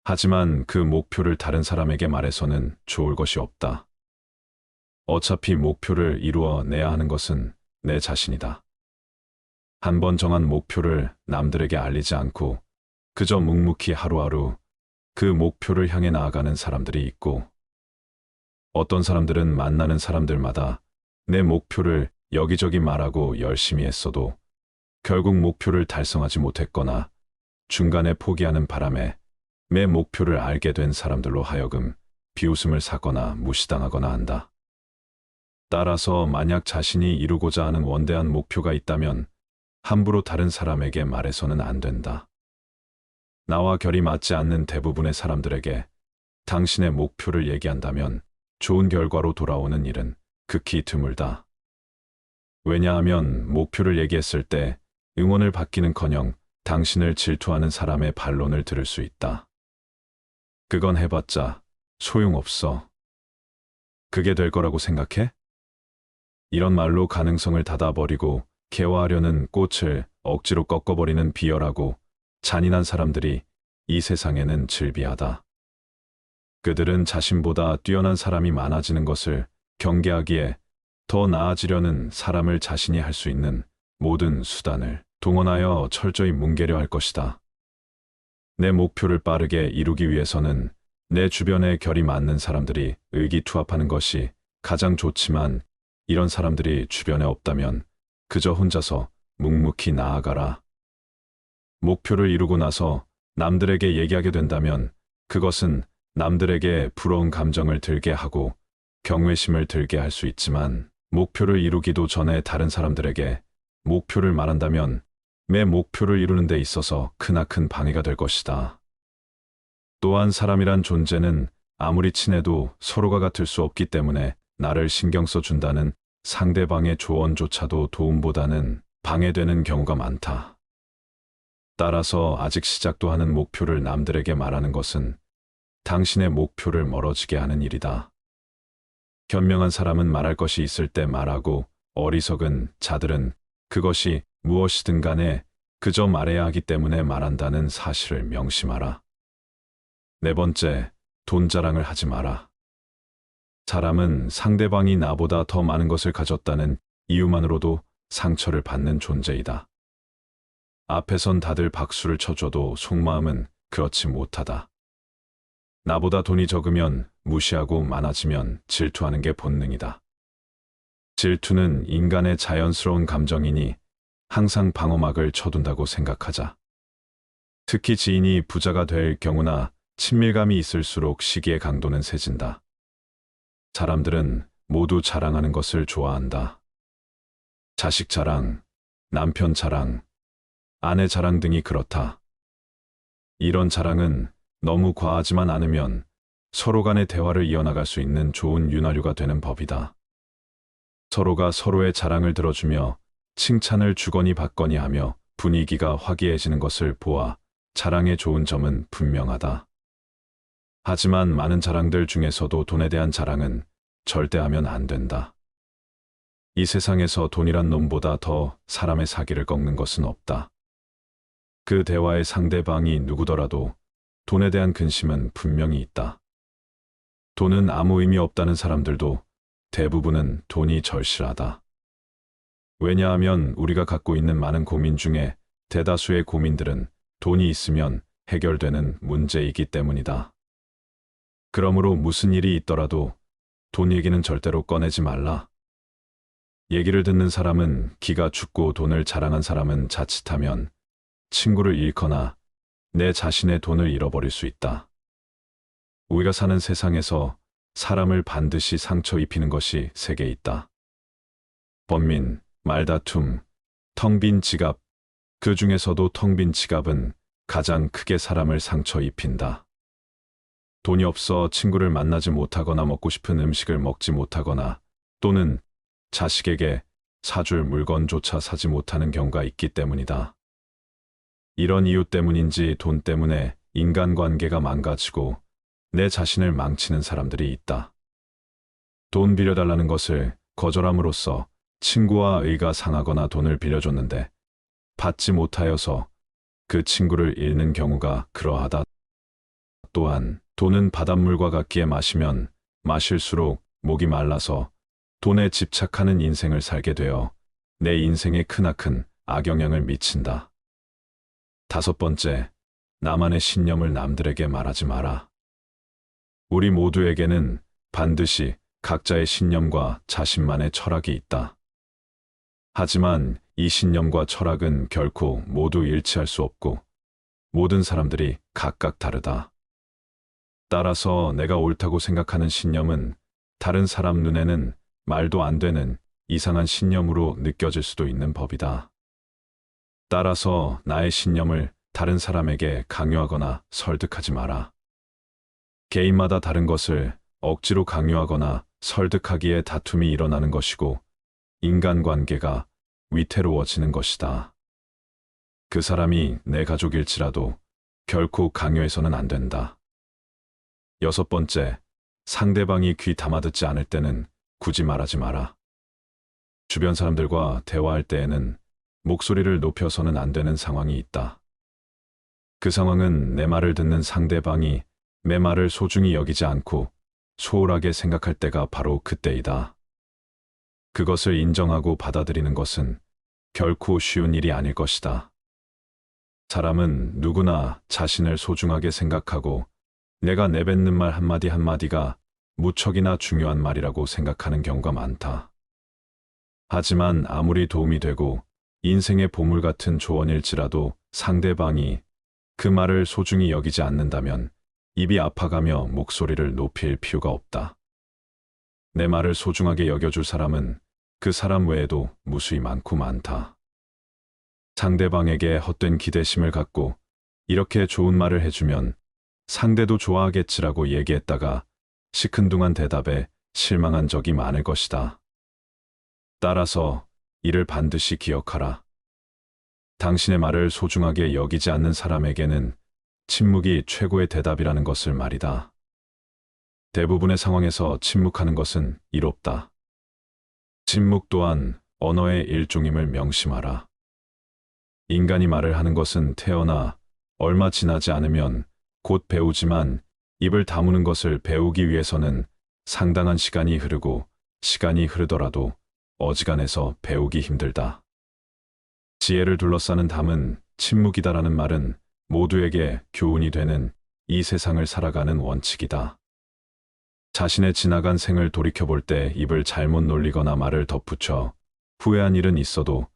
하지만 그 목표를 다른 사람에게 말해서는 좋을 것이 없다. 어차피 목표를 이루어내야 하는 것은 내 자신이다. 한번 정한 목표를 남들에게 알리지 않고 그저 묵묵히 하루하루 그 목표를 향해 나아가는 사람들이 있고, 어떤 사람들은 만나는 사람들마다 내 목표를 여기저기 말하고 열심히 했어도 결국 목표를 달성하지 못했거나 중간에 포기하는 바람에 내 목표를 알게 된 사람들로 하여금 비웃음을 사거나 무시당하거나 한다. 따라서 만약 자신이 이루고자 하는 원대한 목표가 있다면 함부로 다른 사람에게 말해서는 안 된다. 나와 결이 맞지 않는 대부분의 사람들에게 당신의 목표를 얘기한다면 좋은 결과로 돌아오는 일은 극히 드물다. 왜냐하면 목표를 얘기했을 때 응원을 받기는커녕 당신을 질투하는 사람의 반론을 들을 수 있다. 그건 해봤자 소용없어. 그게 될 거라고 생각해? 이런 말로 가능성을 닫아버리고 개화하려는 꽃을 억지로 꺾어버리는 비열하고 잔인한 사람들이 이 세상에는 즐비하다. 그들은 자신보다 뛰어난 사람이 많아지는 것을 경계하기에 더 나아지려는 사람을 자신이 할 수 있는 모든 수단을 동원하여 철저히 뭉개려 할 것이다. 내 목표를 빠르게 이루기 위해서는 내 주변에 결이 맞는 사람들이 의기투합하는 것이 가장 좋지만, 이런 사람들이 주변에 없다면 그저 혼자서 묵묵히 나아가라. 목표를 이루고 나서 남들에게 얘기하게 된다면 그것은 남들에게 부러운 감정을 들게 하고 경외심을 들게 할 수 있지만, 목표를 이루기도 전에 다른 사람들에게 목표를 말한다면 내 목표를 이루는 데 있어서 크나큰 방해가 될 것이다. 또한 사람이란 존재는 아무리 친해도 서로가 같을 수 없기 때문에 나를 신경 써준다는 상대방의 조언조차도 도움보다는 방해되는 경우가 많다. 따라서 아직 시작도 하는 목표를 남들에게 말하는 것은 당신의 목표를 멀어지게 하는 일이다. 현명한 사람은 말할 것이 있을 때 말하고, 어리석은 자들은 그것이 무엇이든 간에 그저 말해야 하기 때문에 말한다는 사실을 명심하라. 네 번째, 돈 자랑을 하지 마라. 사람은 상대방이 나보다 더 많은 것을 가졌다는 이유만으로도 상처를 받는 존재이다. 앞에선 다들 박수를 쳐줘도 속마음은 그렇지 못하다. 나보다 돈이 적으면 무시하고 많아지면 질투하는 게 본능이다. 질투는 인간의 자연스러운 감정이니 항상 방어막을 쳐둔다고 생각하자. 특히 지인이 부자가 될 경우나 친밀감이 있을수록 시기의 강도는 세진다. 사람들은 모두 자랑하는 것을 좋아한다. 자식 자랑, 남편 자랑, 아내 자랑 등이 그렇다. 이런 자랑은 너무 과하지만 않으면 서로 간의 대화를 이어나갈 수 있는 좋은 윤활유가 되는 법이다. 서로가 서로의 자랑을 들어주며 칭찬을 주거니 받거니 하며 분위기가 화기애애지는 것을 보아 자랑의 좋은 점은 분명하다. 하지만 많은 자랑들 중에서도 돈에 대한 자랑은 절대 하면 안 된다. 이 세상에서 돈이란 놈보다 더 사람의 사기를 꺾는 것은 없다. 그 대화의 상대방이 누구더라도 돈에 대한 근심은 분명히 있다. 돈은 아무 의미 없다는 사람들도 대부분은 돈이 절실하다. 왜냐하면 우리가 갖고 있는 많은 고민 중에 대다수의 고민들은 돈이 있으면 해결되는 문제이기 때문이다. 그러므로 무슨 일이 있더라도 돈 얘기는 절대로 꺼내지 말라. 얘기를 듣는 사람은 기가 죽고 돈을 자랑한 사람은 자칫하면 친구를 잃거나 내 자신의 돈을 잃어버릴 수 있다. 우리가 사는 세상에서 사람을 반드시 상처 입히는 것이 세 개 있다. 번민, 말다툼, 텅 빈 지갑, 그 중에서도 텅 빈 지갑은 가장 크게 사람을 상처 입힌다. 돈이 없어 친구를 만나지 못하거나 먹고 싶은 음식을 먹지 못하거나 또는 자식에게 사줄 물건조차 사지 못하는 경우가 있기 때문이다. 이런 이유 때문인지 돈 때문에 인간관계가 망가지고 내 자신을 망치는 사람들이 있다. 돈 빌려달라는 것을 거절함으로써 친구와 의가 상하거나 돈을 빌려줬는데 받지 못하여서 그 친구를 잃는 경우가 그러하다. 또한 돈은 바닷물과 같기에 마시면 마실수록 목이 말라서 돈에 집착하는 인생을 살게 되어 내 인생에 크나큰 악영향을 미친다. 5번째, 나만의 신념을 남들에게 말하지 마라. 우리 모두에게는 반드시 각자의 신념과 자신만의 철학이 있다. 하지만 이 신념과 철학은 결코 모두 일치할 수 없고 모든 사람들이 각각 다르다. 따라서 내가 옳다고 생각하는 신념은 다른 사람 눈에는 말도 안 되는 이상한 신념으로 느껴질 수도 있는 법이다. 따라서 나의 신념을 다른 사람에게 강요하거나 설득하지 마라. 개인마다 다른 것을 억지로 강요하거나 설득하기에 다툼이 일어나는 것이고 인간관계가 위태로워지는 것이다. 그 사람이 내 가족일지라도 결코 강요해서는 안 된다. 6번째, 상대방이 귀 담아듣지 않을 때는 굳이 말하지 마라. 주변 사람들과 대화할 때에는 목소리를 높여서는 안 되는 상황이 있다. 그 상황은 내 말을 듣는 상대방이 내 말을 소중히 여기지 않고 소홀하게 생각할 때가 바로 그때이다. 그것을 인정하고 받아들이는 것은 결코 쉬운 일이 아닐 것이다. 사람은 누구나 자신을 소중하게 생각하고 내가 내뱉는 말 한마디 한마디가 무척이나 중요한 말이라고 생각하는 경우가 많다. 하지만 아무리 도움이 되고 인생의 보물 같은 조언일지라도 상대방이 그 말을 소중히 여기지 않는다면 입이 아파가며 목소리를 높일 필요가 없다. 내 말을 소중하게 여겨줄 사람은 그 사람 외에도 무수히 많고 많다. 상대방에게 헛된 기대심을 갖고 이렇게 좋은 말을 해주면 상대도 좋아하겠지라고 얘기했다가 시큰둥한 대답에 실망한 적이 많을 것이다. 따라서 이를 반드시 기억하라. 당신의 말을 소중하게 여기지 않는 사람에게는 침묵이 최고의 대답이라는 것을 말이다. 대부분의 상황에서 침묵하는 것은 이롭다. 침묵 또한 언어의 일종임을 명심하라. 인간이 말을 하는 것은 태어나 얼마 지나지 않으면 곧 배우지만 입을 다무는 것을 배우기 위해서는 상당한 시간이 흐르고 시간이 흐르더라도 어지간해서 배우기 힘들다. 지혜를 둘러싸는 담은 침묵이다라는 말은 모두에게 교훈이 되는 이 세상을 살아가는 원칙이다. 자신의 지나간 생을 돌이켜볼 때 입을 잘못 놀리거나 말을 덧붙여 후회한 일은 있어도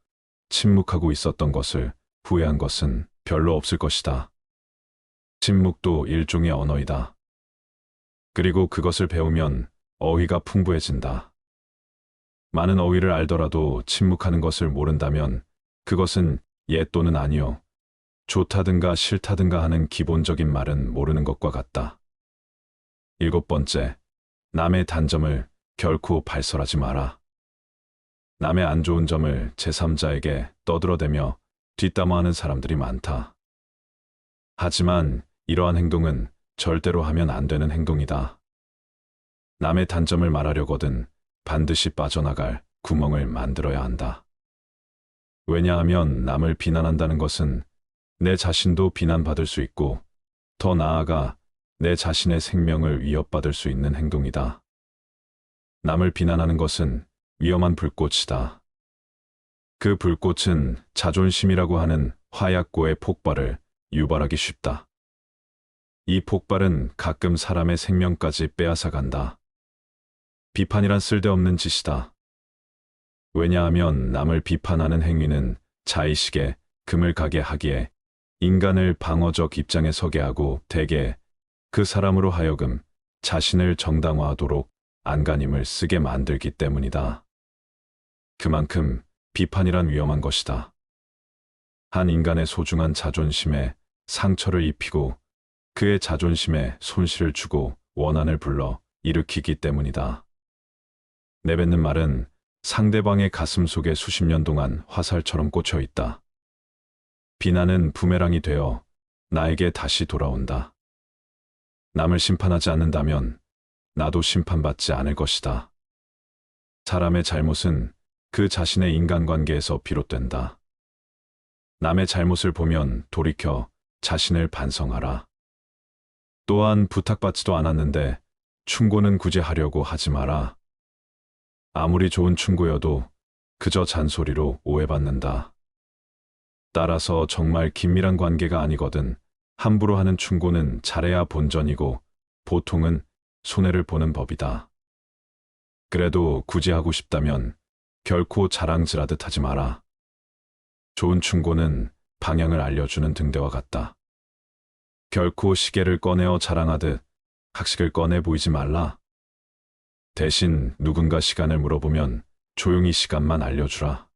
침묵하고 있었던 것을 후회한 것은 별로 없을 것이다. 침묵도 일종의 언어이다. 그리고 그것을 배우면 어휘가 풍부해진다. 많은 어휘를 알더라도 침묵하는 것을 모른다면 그것은 예 또는 아니요, 좋다든가 싫다든가 하는 기본적인 말은 모르는 것과 같다. 7번째, 남의 단점을 결코 발설하지 마라. 남의 안 좋은 점을 제3자에게 떠들어대며 뒷담화하는 사람들이 많다. 하지만 이러한 행동은 절대로 하면 안 되는 행동이다. 남의 단점을 말하려거든 반드시 빠져나갈 구멍을 만들어야 한다. 왜냐하면 남을 비난한다는 것은 내 자신도 비난받을 수 있고 더 나아가 내 자신의 생명을 위협받을 수 있는 행동이다. 남을 비난하는 것은 위험한 불꽃이다. 그 불꽃은 자존심이라고 하는 화약고의 폭발을 유발하기 쉽다. 이 폭발은 가끔 사람의 생명까지 빼앗아간다. 비판이란 쓸데없는 짓이다. 왜냐하면 남을 비판하는 행위는 자의식에 금을 가게 하기에 인간을 방어적 입장에 서게 하고 대개 그 사람으로 하여금 자신을 정당화하도록 안간힘을 쓰게 만들기 때문이다. 그만큼 비판이란 위험한 것이다. 한 인간의 소중한 자존심에 상처를 입히고 그의 자존심에 손실을 주고 원한을 불러 일으키기 때문이다. 내뱉는 말은 상대방의 가슴 속에 수십 년 동안 화살처럼 꽂혀 있다. 비난은 부메랑이 되어 나에게 다시 돌아온다. 남을 심판하지 않는다면 나도 심판받지 않을 것이다. 사람의 잘못은 그 자신의 인간관계에서 비롯된다. 남의 잘못을 보면 돌이켜 자신을 반성하라. 또한 부탁받지도 않았는데 충고는 굳이 하려고 하지 마라. 아무리 좋은 충고여도 그저 잔소리로 오해받는다. 따라서 정말 긴밀한 관계가 아니거든 함부로 하는 충고는 잘해야 본전이고 보통은 손해를 보는 법이다. 그래도 굳이 하고 싶다면 결코 자랑질하듯 하지 마라. 좋은 충고는 방향을 알려주는 등대와 같다. 결코 시계를 꺼내어 자랑하듯 학식을 꺼내 보이지 말라. 대신 누군가 시간을 물어보면 조용히 시간만 알려주라.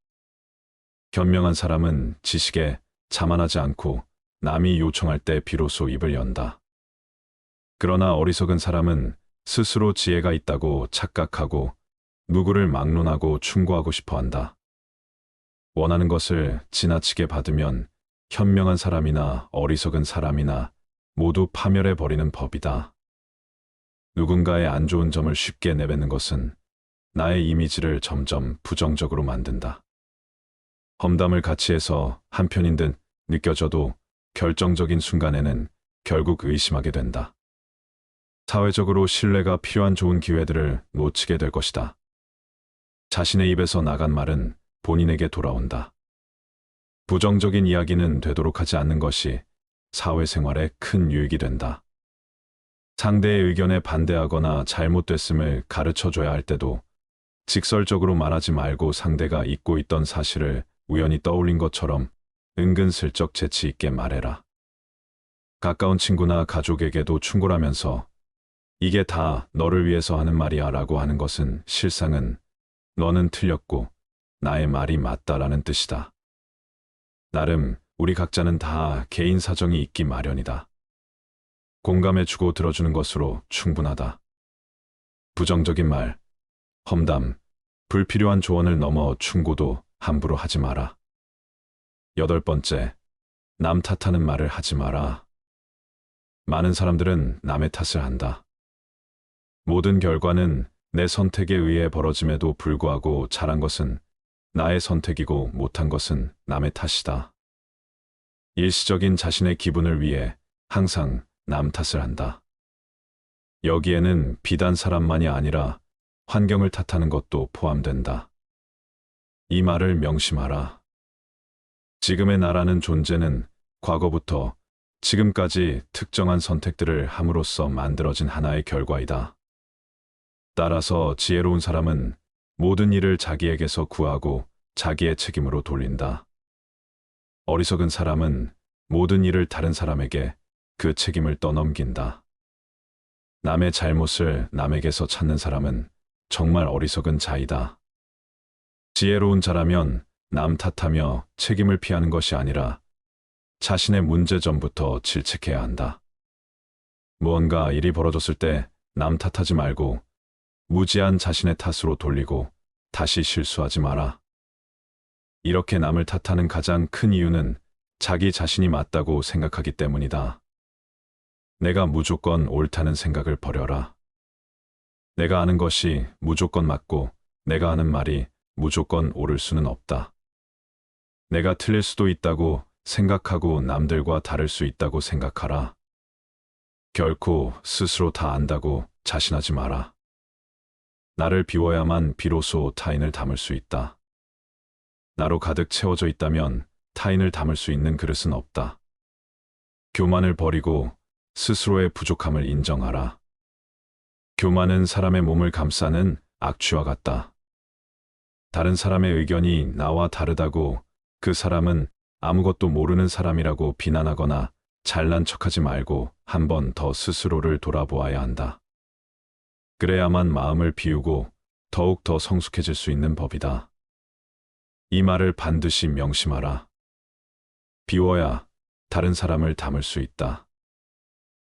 현명한 사람은 지식에 자만하지 않고 남이 요청할 때 비로소 입을 연다. 그러나 어리석은 사람은 스스로 지혜가 있다고 착각하고 누구를 막론하고 충고하고 싶어 한다. 원하는 것을 지나치게 받으면 현명한 사람이나 어리석은 사람이나 모두 파멸해버리는 법이다. 누군가의 안 좋은 점을 쉽게 내뱉는 것은 나의 이미지를 점점 부정적으로 만든다. 험담을 같이 해서 한편인 듯 느껴져도 결정적인 순간에는 결국 의심하게 된다. 사회적으로 신뢰가 필요한 좋은 기회들을 놓치게 될 것이다. 자신의 입에서 나간 말은 본인에게 돌아온다. 부정적인 이야기는 되도록 하지 않는 것이 사회생활에 큰 유익이 된다. 상대의 의견에 반대하거나 잘못됐음을 가르쳐줘야 할 때도 직설적으로 말하지 말고 상대가 잊고 있던 사실을 우연히 떠올린 것처럼 은근슬쩍 재치 있게 말해라. 가까운 친구나 가족에게도 충고하면서 이게 다 너를 위해서 하는 말이야 라고 하는 것은 실상은 너는 틀렸고 나의 말이 맞다라는 뜻이다. 나름 우리 각자는 다 개인 사정이 있기 마련이다. 공감해주고 들어주는 것으로 충분하다. 부정적인 말, 험담, 불필요한 조언을 넘어 충고도 함부로 하지 마라. 8번째, 남 탓하는 말을 하지 마라. 많은 사람들은 남의 탓을 한다. 모든 결과는 내 선택에 의해 벌어짐에도 불구하고 잘한 것은 나의 선택이고 못한 것은 남의 탓이다. 일시적인 자신의 기분을 위해 항상 남 탓을 한다. 여기에는 비단 사람만이 아니라 환경을 탓하는 것도 포함된다. 이 말을 명심하라. 지금의 나라는 존재는 과거부터 지금까지 특정한 선택들을 함으로써 만들어진 하나의 결과이다. 따라서 지혜로운 사람은 모든 일을 자기에게서 구하고 자기의 책임으로 돌린다. 어리석은 사람은 모든 일을 다른 사람에게 그 책임을 떠넘긴다. 남의 잘못을 남에게서 찾는 사람은 정말 어리석은 자이다. 지혜로운 자라면 남 탓하며 책임을 피하는 것이 아니라 자신의 문제점부터 질책해야 한다. 무언가 일이 벌어졌을 때 남 탓하지 말고 무지한 자신의 탓으로 돌리고 다시 실수하지 마라. 이렇게 남을 탓하는 가장 큰 이유는 자기 자신이 맞다고 생각하기 때문이다. 내가 무조건 옳다는 생각을 버려라. 내가 아는 것이 무조건 맞고 내가 하는 말이 무조건 옳을 수는 없다. 내가 틀릴 수도 있다고 생각하고 남들과 다를 수 있다고 생각하라. 결코 스스로 다 안다고 자신하지 마라. 나를 비워야만 비로소 타인을 담을 수 있다. 나로 가득 채워져 있다면 타인을 담을 수 있는 그릇은 없다. 교만을 버리고 스스로의 부족함을 인정하라. 교만은 사람의 몸을 감싸는 악취와 같다. 다른 사람의 의견이 나와 다르다고 그 사람은 아무것도 모르는 사람이라고 비난하거나 잘난 척하지 말고 한 번 더 스스로를 돌아보아야 한다. 그래야만 마음을 비우고 더욱 더 성숙해질 수 있는 법이다. 이 말을 반드시 명심하라. 비워야 다른 사람을 담을 수 있다.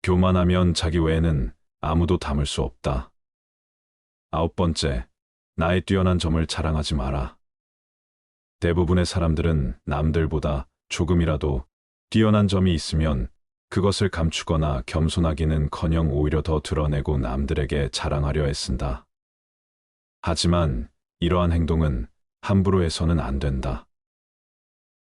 교만하면 자기 외에는 아무도 담을 수 없다. 9번째, 나의 뛰어난 점을 자랑하지 마라. 대부분의 사람들은 남들보다 조금이라도 뛰어난 점이 있으면 그것을 감추거나 겸손하기는커녕 오히려 더 드러내고 남들에게 자랑하려 애쓴다. 하지만 이러한 행동은 함부로 해서는 안 된다.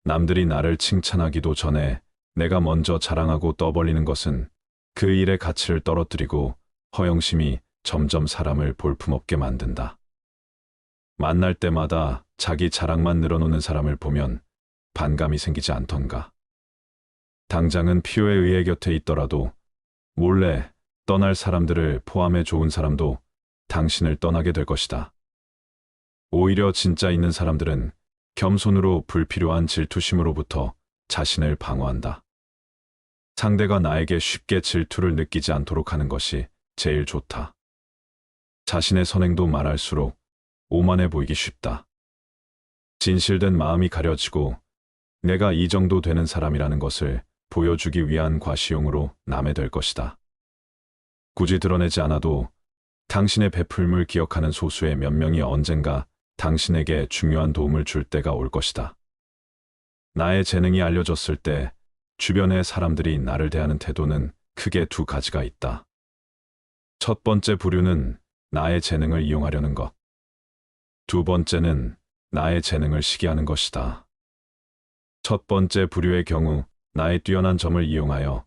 남들이 나를 칭찬하기도 전에 내가 먼저 자랑하고 떠벌리는 것은 그 일의 가치를 떨어뜨리고 허영심이 점점 사람을 볼품없게 만든다. 만날 때마다 자기 자랑만 늘어놓는 사람을 보면 반감이 생기지 않던가. 당장은 필요에 의해 곁에 있더라도 몰래 떠날 사람들을 포함해 좋은 사람도 당신을 떠나게 될 것이다. 오히려 진짜 있는 사람들은 겸손으로 불필요한 질투심으로부터 자신을 방어한다. 상대가 나에게 쉽게 질투를 느끼지 않도록 하는 것이 제일 좋다. 자신의 선행도 말할수록 오만해 보이기 쉽다. 진실된 마음이 가려지고 내가 이 정도 되는 사람이라는 것을 보여주기 위한 과시용으로 남해될 것이다. 굳이 드러내지 않아도 당신의 베풀물 기억하는 소수의 몇 명이 언젠가 당신에게 중요한 도움을 줄 때가 올 것이다. 나의 재능이 알려졌을 때 주변의 사람들이 나를 대하는 태도는 크게 두 가지가 있다. 첫 번째 부류는 나의 재능을 이용하려는 것. 두 번째는 나의 재능을 시기하는 것이다. 첫 번째 부류의 경우 나의 뛰어난 점을 이용하여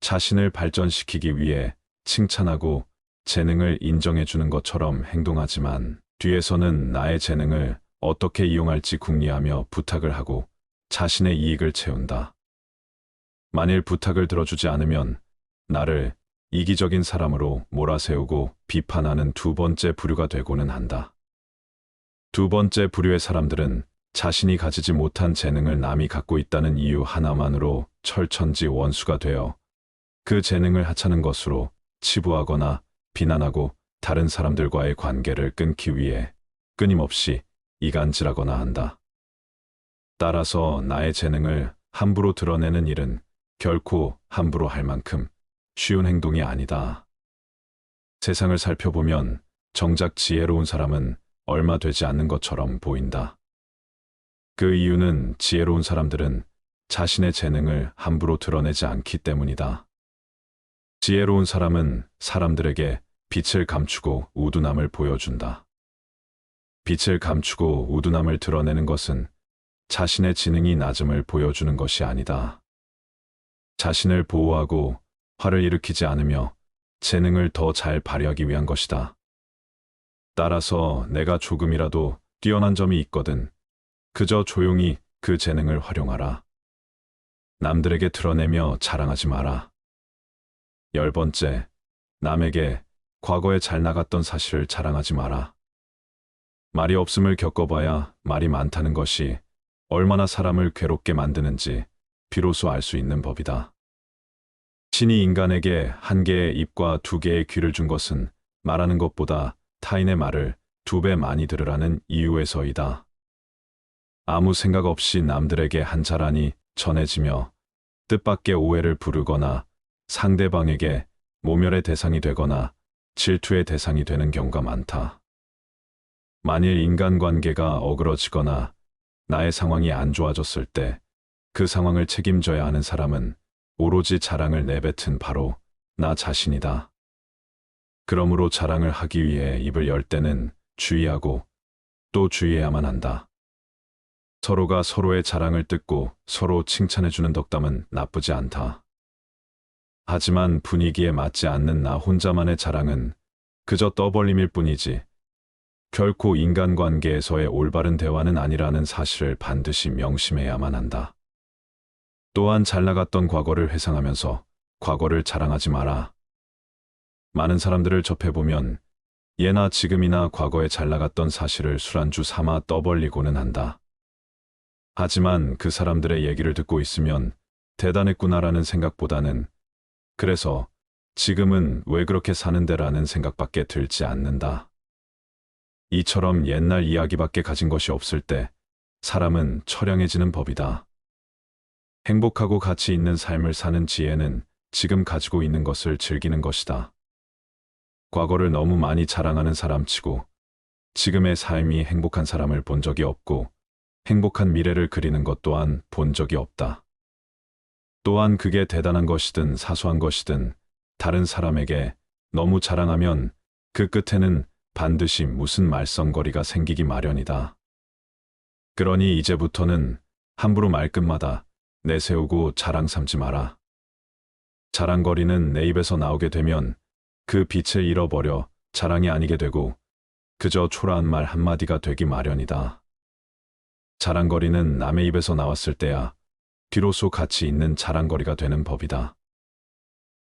자신을 발전시키기 위해 칭찬하고 재능을 인정해 주는 것처럼 행동하지만 뒤에서는 나의 재능을 어떻게 이용할지 궁리하며 부탁을 하고 자신의 이익을 채운다. 만일 부탁을 들어주지 않으면 나를 이기적인 사람으로 몰아세우고 비판하는 두 번째 부류가 되고는 한다. 두 번째 부류의 사람들은 자신이 가지지 못한 재능을 남이 갖고 있다는 이유 하나만으로 철천지 원수가 되어 그 재능을 하찮은 것으로 치부하거나 비난하고 다른 사람들과의 관계를 끊기 위해 끊임없이 이간질하거나 한다. 따라서 나의 재능을 함부로 드러내는 일은 결코 함부로 할 만큼 쉬운 행동이 아니다. 세상을 살펴보면 정작 지혜로운 사람은 얼마 되지 않는 것처럼 보인다. 그 이유는 지혜로운 사람들은 자신의 재능을 함부로 드러내지 않기 때문이다. 지혜로운 사람은 사람들에게 빛을 감추고 우둔함을 보여준다. 빛을 감추고 우둔함을 드러내는 것은 자신의 지능이 낮음을 보여주는 것이 아니다. 자신을 보호하고 화를 일으키지 않으며 재능을 더 잘 발휘하기 위한 것이다. 따라서 내가 조금이라도 뛰어난 점이 있거든 그저 조용히 그 재능을 활용하라. 남들에게 드러내며 자랑하지 마라. 10번째, 남에게 과거에 잘 나갔던 사실을 자랑하지 마라. 말이 없음을 겪어봐야 말이 많다는 것이 얼마나 사람을 괴롭게 만드는지 비로소 알 수 있는 법이다. 신이 인간에게 한 개의 입과 두 개의 귀를 준 것은 말하는 것보다 타인의 말을 2배 많이 들으라는 이유에서이다. 아무 생각 없이 남들에게 한 자란이 전해지며 뜻밖의 오해를 부르거나 상대방에게 모멸의 대상이 되거나 질투의 대상이 되는 경우가 많다. 만일 인간관계가 어그러지거나 나의 상황이 안 좋아졌을 때 그 상황을 책임져야 하는 사람은 오로지 자랑을 내뱉은 바로 나 자신이다. 그러므로 자랑을 하기 위해 입을 열 때는 주의하고 또 주의해야만 한다. 서로가 서로의 자랑을 듣고 서로 칭찬해주는 덕담은 나쁘지 않다. 하지만 분위기에 맞지 않는 나 혼자만의 자랑은 그저 떠벌림일 뿐이지 결코 인간관계에서의 올바른 대화는 아니라는 사실을 반드시 명심해야만 한다. 또한 잘 나갔던 과거를 회상하면서 과거를 자랑하지 마라. 많은 사람들을 접해보면 예나 지금이나 과거에 잘 나갔던 사실을 술안주 삼아 떠벌리고는 한다. 하지만 그 사람들의 얘기를 듣고 있으면 대단했구나라는 생각보다는 그래서 지금은 왜 그렇게 사는데라는 생각밖에 들지 않는다. 이처럼 옛날 이야기밖에 가진 것이 없을 때 사람은 처량해지는 법이다. 행복하고 가치 있는 삶을 사는 지혜는 지금 가지고 있는 것을 즐기는 것이다. 과거를 너무 많이 자랑하는 사람치고 지금의 삶이 행복한 사람을 본 적이 없고 행복한 미래를 그리는 것 또한 본 적이 없다. 또한 그게 대단한 것이든 사소한 것이든 다른 사람에게 너무 자랑하면 그 끝에는 반드시 무슨 말썽거리가 생기기 마련이다. 그러니 이제부터는 함부로 말끝마다 내세우고 자랑 삼지 마라. 자랑거리는 내 입에서 나오게 되면 그 빛을 잃어버려 자랑이 아니게 되고 그저 초라한 말 한마디가 되기 마련이다. 자랑거리는 남의 입에서 나왔을 때야 비로소 가치 있는 자랑거리가 되는 법이다.